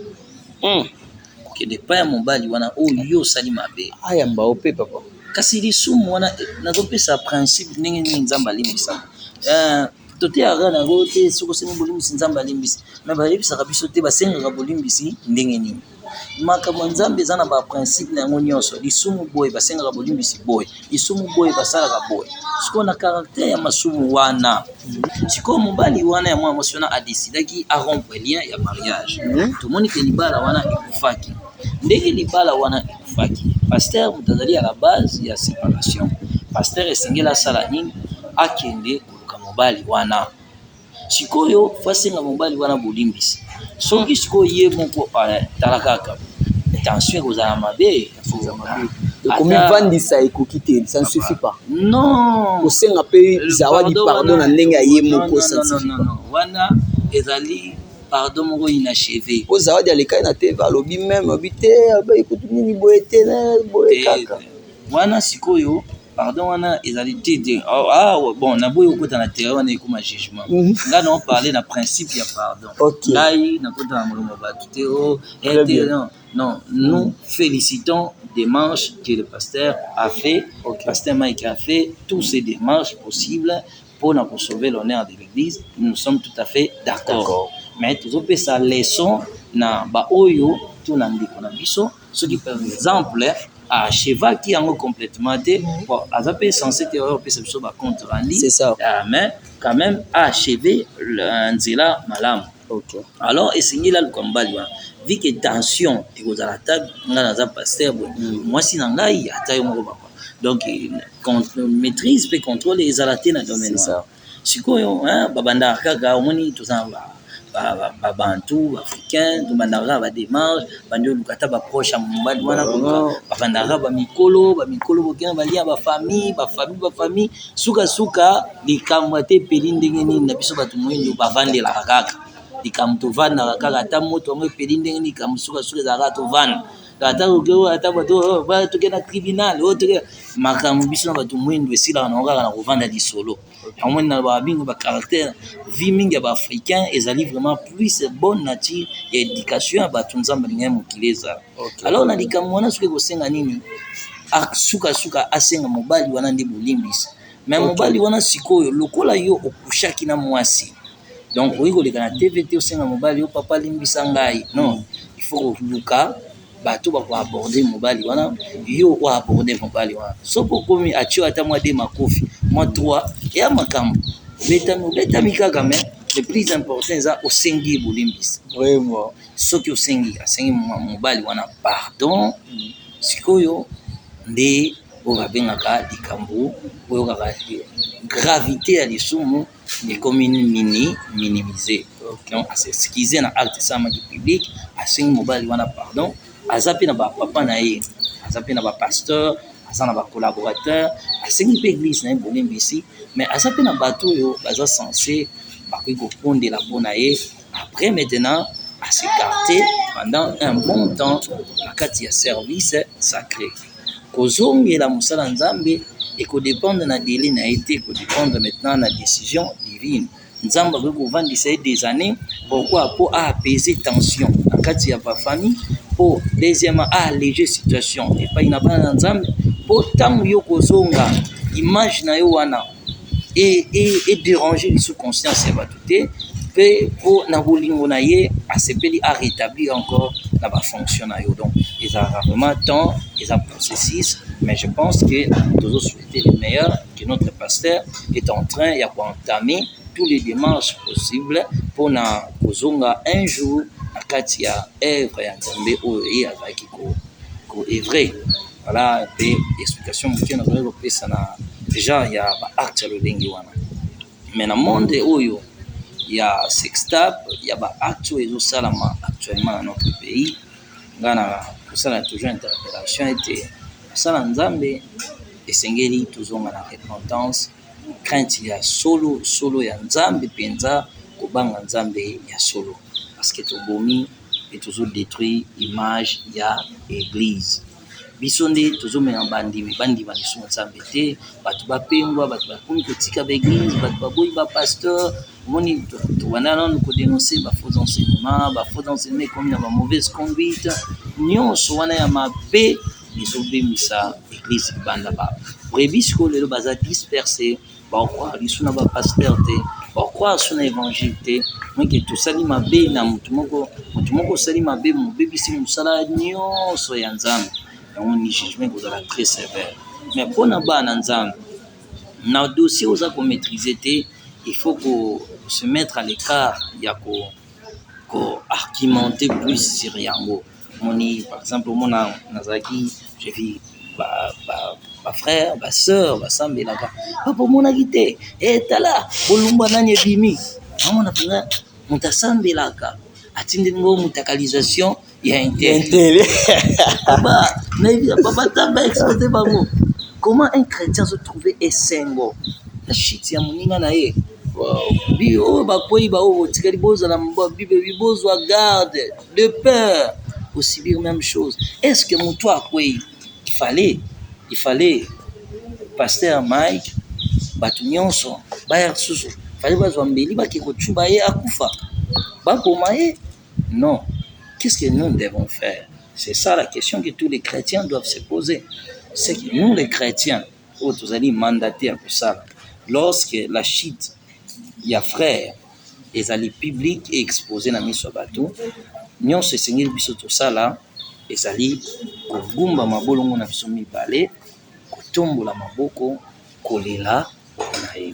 Que ne pas à mobali wana o yo sali mabe. Aya mba opé papa. Kasi lisumu wana nazope sa principe ndenge nzamba limbisa. Tote arana gote soko seni bolimbisi nzamba limbisi mais ba yebisa biso te basenga bolimbisi ndenge nini makambo nzambe eza na ba principe na yango nyonso lisumu boye basenga bolimbisi boye lisumu boye basala boye siko na caractère ya masumu wana siko mobali wana ya mwa mosiona a décidé a rompre lien ya mariage tout monde ke libala wana ekufaki ndenge libala wana ekufaki pasteur mutazali à la base ya séparation pasteur esengela sala nini akende mobali wana sikoyo fasinga mobali wana bolimbisi soki sikoyo ye moko talakaka tension kozala mabe Comment vandisa ekokite ça ne suffit pas non kosenga pe zawadi pardon na ndenge ye moko ça non wana ezali pardon moko inachevé o zawadi aleka na te alobi même habité ba ekutu nini boete na boekaka wana sikoyo pardon wana ezali tete bon na boyo kota na terrain wana ekoma jugement nga non parler na principe ya pardon ngai na kota na molomo bato te non nous félicitons démarches que le pasteur a fait pasteur Mike a fait tous ces démarches possibles pour sauver l'honneur de l'église nous sommes tout à fait d'accord mais tozope sa leçon na ba oyo tout na ndeko na biso ce qui par exemple à Cheva qui en complètement bon azapé censé te ça compte rendu c'est ça mais quand même à achever nzela malam alors essayer là le combat vu que tension et aux à la table nga pasteur moi si na ngai ata yo moko donc maîtrise peut contrôler les alatés na domaine ça sikoyo babanda kaka omoni tozanga Bantu, Africains, tout mandara ba démarche, bandio lukata ba proche à mobali wana ba bandara ba mikolo bokena ba lia ba famille, suka likamwa te pelinde ngeni na biso batu moyindo ba vandela kaka. Likam to vanda kaka ta moto ngo pelinde ngeni kam suka za to van. Ata ukeo ata bato ba to kena tribunal, to makambo biso na batu moyindo esila na ngaka na kovanda di solo. On a un caractère vie mingi ba africain ezali vraiment plus bonne nature et éducation à batunza mbinga mukileza alors na likamwana soki kosenga nini suka asenga mobali wana nde bolimbisi. Mais mobali wana sikoyo lokola yo okushaki na mwasi. Donc oyi koleka na TVT osenga mobali yo papa limbisa ngai. Non, il faut koluka bato bakoaborde mobali wana yo oaborde mobali wana. Soko komi atio ata mwa de makofi mwa 3 ya makambo betami kaka. Mais le plus important eza osengi bolimbisi. Vraiment. Soki asengi mobali wana pardon, sikoyo nde oyo babengaka likambo oyo kaka gravité ya lisumu ekomi minimiser. Donc asexcuse na acte esalamaki public, asengi mobali wana pardon, aza mpe na bapapa na ye, aza mpe na bapasteur, aza na bacollaborateur, asengi mpe église na ye bolimbisi. Mais aza mpe na bato oyo baza censé bakoki kopondela mpo na ye. Après maintenant à s'écarter pendant un bon temps na kati ya service sacré. Kozongela mosala nzambe ekodépendre na délai na ye te, ekodépendre maintenant na décision divine. Nzambe akoki kovandisa ye des années. Pourquoi? Po apaiser tension na kati ya bafamille, po deuxièmement alléger situation epai na bana na nzambe, po ntango yo kozonga image na yo wana et déranger les sous-consciences ya bato te, mpe po na bolingo na ye asepeli a rétablir encore na bafonction na yo. Donc ezalaka vraiment temps, eza processus. Mais je pense que toujours souhaiter le meilleur, que notre pasteur est en train ya koentamer tous les démarches possibles pour na kozonga un jour na kati ya œuvre ya nzambe oyo ye azalaki koevre. Voilà mpe explication moke nakoki kopesa na déjà ya baacte ya lolenge wana. Mais na monde oyo ya sextape, ya baacte oyo ezosalama actuellement na notre pays, nga na kosala toujours interpellation ete kosala nzambe esengeli tozonga na repentance, crainte ya solo ya nzambe mpenza, kobanga nzambe ya solo, parce que tobomi et tozodétruire image ya église. Biso nde tozomela bandimi lisumu nzambe te, bato bapengwa, bato bakomi kotika baeglise, bato baboyi bapasteur. Omoni tobanda nano kodénoncer bafaux enseignement ekomi na bamauvaise conduite, nyonso wana ya mabe ezobemisa église libanda ba brebis sikoyo lelo baza disperse, baokroire lisu na bapasteur te, baokroire su na évangile te. Moke tosali mabe na motu moko osali mabe mobebisi mosala nyonso ya nzambe, yango ni jugement kozala très sévère. Mais mpona bana nzambe na dossier oza komaîtriser te, il faut se mettre à l'écart, ya argumenter plus sur yango. Moni par exemple mona nazaki, j'ai vu ba frère, ba sœur, basambelaka papa monaki te etala bolumba nani ebimi, amona penza moto asambelaka atindeli ngo mutakalisation ya intérêt. Papa tamba exposé bango. Comment un chrétien se trouver esengo na shit ya moninga na ye oyo bakoyi baoyo tikali bozala bible bibozwa garde de peur pour subir même chose. Est-ce que moto akoyi il fallait pasteur Mike bato nyonso baya susu fallait bazwa mbeli baki kochuba ye akufa bakoma ye? Non. Qu'est-ce que nous devons faire? C'est ça la question que tous les chrétiens doivent se poser. C'est que nous les chrétiens, nous allons mandater à ça. Lorsque la chute, il y a frère, ils allaient public et exposé dans miso bateau, nous se seigneur biso tout ça là, ils allaient kogumba mabolongo na biso mibale, kotombola maboko, kolela nae.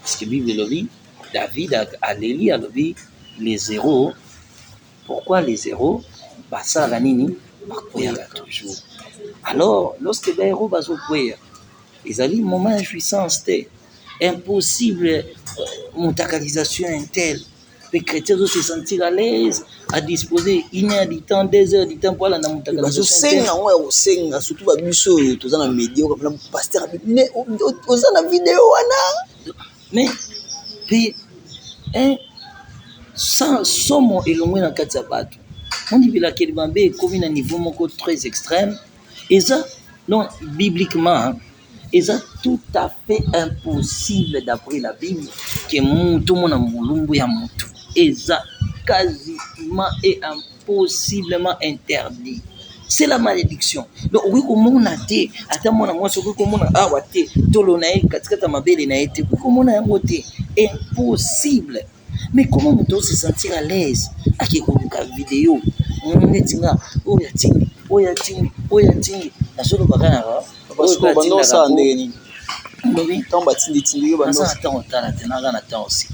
Parce que Bible le dit, David a léli a dit les héros. Pourquoi les héros? Basala nini bakoyaka toujours. Alors lorsque les héros bazokoya, ils allaient moment d'injouissance te impossible montakalisation intelle. Les chrétiens doivent se sentir à l'aise à disposer 1 heure du temps, 2 heures du temps pour aller dans montakalisation intelle. Surtout babiso tous dans média comme pasteur mais aux na vidéo wana. Mais puis sans somo elongwe na kati ya bato mondi bilakeli mabe ekomi na niveau moko très extrême, et ça non bibliquement eza tout à fait impossible d'après la Bible que mutu mona mulumbu ya mutu eza quasiment et impossiblement interdit. C'est la malédiction. Donc, oui, comment on a été, attends, moi, ce que comment on a été, tout le monde, quand ma belle n'a été, comment on a été, impossible. Mais comment on doit se sentir à l'aise avec une vidéo? On est là, oh ya ting, oh ya ting, oh ya ting. La seule bagana, parce que pendant ça, on est ni. Oui. Tant bâti tindi, pendant ça. Attends, attends aussi.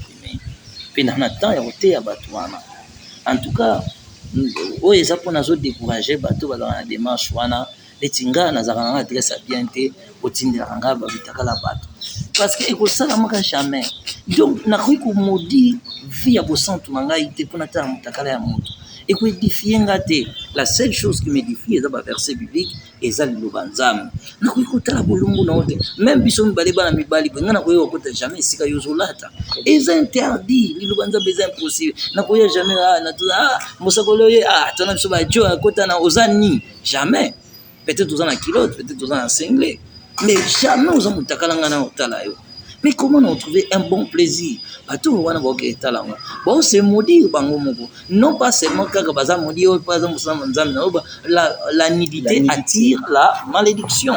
Puis on attend et roter à Batouana. En tout cas, oyo eza mpona azodécourage bato bazala na démarche wana neti nga nazalaka nanga adresse ya bien te otindelaka nga babitakala bato parce que ekosalamaka jamais. Donc nakoki komodi vie ya bosantu na ngai te mpona tala motakala ya moto ekoedifie nga te. La seule chose qui m'édifie eza baverset biblique eza liloba nzambe. Nakoki kotala bolumbu na yo te. Même biso mibale bana mibali boye nga nakoki kokota jamais esika yo ozolata eza interdit. Liloba nzambe eza impossible. Nakoki jamais mosakolo ye tona biso bajo akota na oza ni jamais. Peut-être oza na kilote, peut-être oza na singlet, mais jamais oza motakala nga na otala yo. Mais comment on trouve un bon plaisir? Bato wana boke talanga. Bon c'est maudire bango moko. Non pas seulement kaka baza maudire par exemple la nudité attire la malédiction.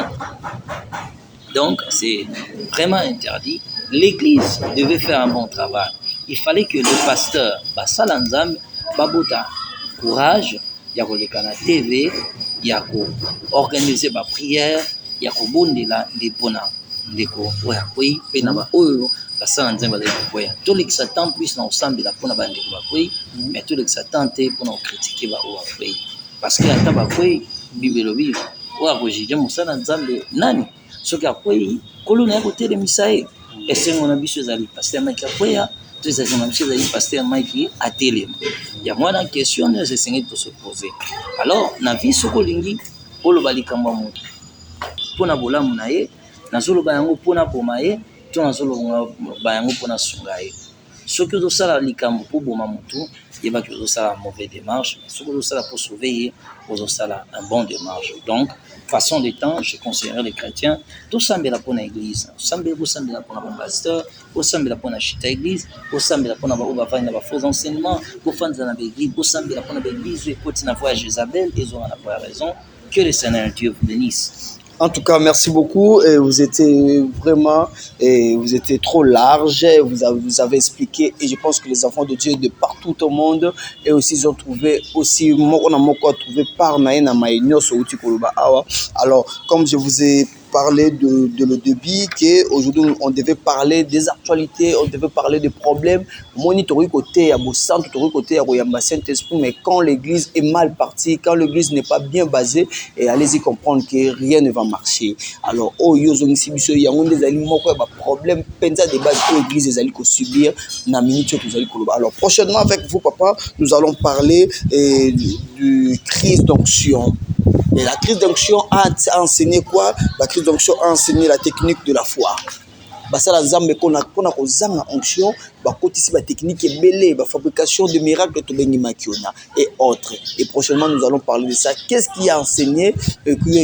Donc c'est vraiment interdit. L'église devait faire un bon travail. Il fallait que le pasteur basala nzambe babota courage ya koleka na TV ya ko organiser ba prière ya ko bondela ndepona ndeko oya koi pe na ba oyo basala nzambe bazali koya tolekisa tant plus na osambela mpona bandeko bakwei mais tolekisa tant te mpona okritike ba oyo bakwei parce que ata bakwei bibelo bible oyo akojije mosala nzambe nani soki akwei kolo na ye kotelemisa ye esengo na biso ezali paster maki akweya to ezali na biso ezali paster maki atelema ya mwana question oyo esengi tose poser. Alors na vie soki olingi oloba likambo ya moto mpona bolamu na ye nazoloba yango mpona boma ye to nazoloba yango mpona sunga ye. Soki ozosala likambo mpo boma motu yebaki ozosala mauvais démarche, soki ozosala mpo sauver ye ozosala un bon démarche. Donc façon de temps je conseillerais les chrétiens tosambela mpona église, bosambela mpona bapasteur, bosambela mpona chita église, bosambela mpona baoyo bavandi na bafaux enseignement, bofandela na baéglise, bosambela mpona baéglise oyo ekoti na voie ya Jézabel ezonga na voie ya raison. Que le Seigneur Dieu vous bénisse. En tout cas, merci beaucoup. Et vous étiez vraiment, vous étiez trop large. Vous avez expliqué. Et je pense que les enfants de Dieu de partout au monde, et aussi ils ont trouvé aussi, on a trouvé par Naïna Maïnio sur Utikoloba Awa. Alors, comme je vous ai parlé de le débit, qu'aujourd'hui on devait parler des actualités, on devait parler des problèmes. Monitorer côté à Bossan, côté à Royamba Saint-Esprit, mais quand l'église est mal partie, quand l'église n'est pas bien basée, et allez-y comprendre que rien ne va marcher. Alors, oh yozong sibiso yango des ali moko ba problème penza de base que l'église des ali ko subir na minute que vous allez koloba. Alors prochainement avec vous papa, nous allons parler du crise d'onction. Et la crise d'onction a enseigné quoi? La crise d'onction a enseigné la technique de la foi. Basala nzambe kona kozanga onction bakotisi ba technique ebele ba fabrication de miracles to bengi makiona et autres. Et prochainement nous allons parler de ça. Qu'est-ce qui a enseigné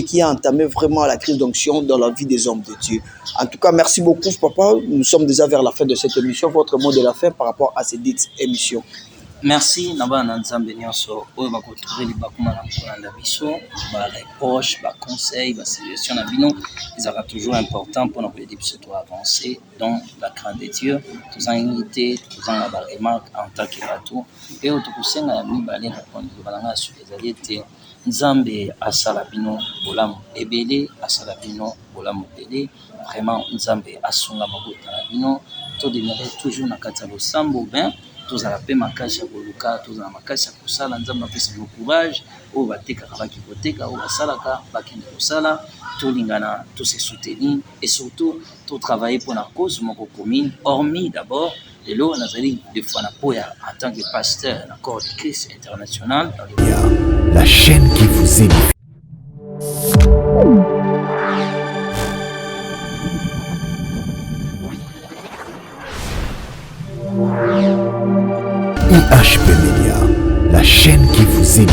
qui a entamé vraiment la crise d'onction dans la vie des hommes de Dieu. En tout cas, merci beaucoup papa. Nous sommes déjà vers la fin de cette émission. Votre mot de la fin par rapport à cette dite émission. Merci naba na nzambe nyonso oyo bakotrouver libakuma na kolanda biso ba reproche ba conseil ba suggestion na bino ezaka toujours important pour notre biso to avancer dans la crainte de Dieu tous en unité tous en ba remarque en tant que bato et otokusenga ya mibale na kondi balanga sur les alliés nzambe asala bino bolamu ebele asala bino bolamu ebele vraiment nzambe asunga mabota na bino to demeurer toujours na kati ya losambo ben tozala pe makasi ya koluka tozala makasi ya kosala nzambe apesa no courage oyo batekaka bakikoteka oyo basalaka bakende kosala tolingana tose soutenir et surtout totravailler pour la cause moko commune hormis d'abord lelo nazali de fois na poya en tant que pasteur na corps de Christ international la chaîne qui vous édifie. IHP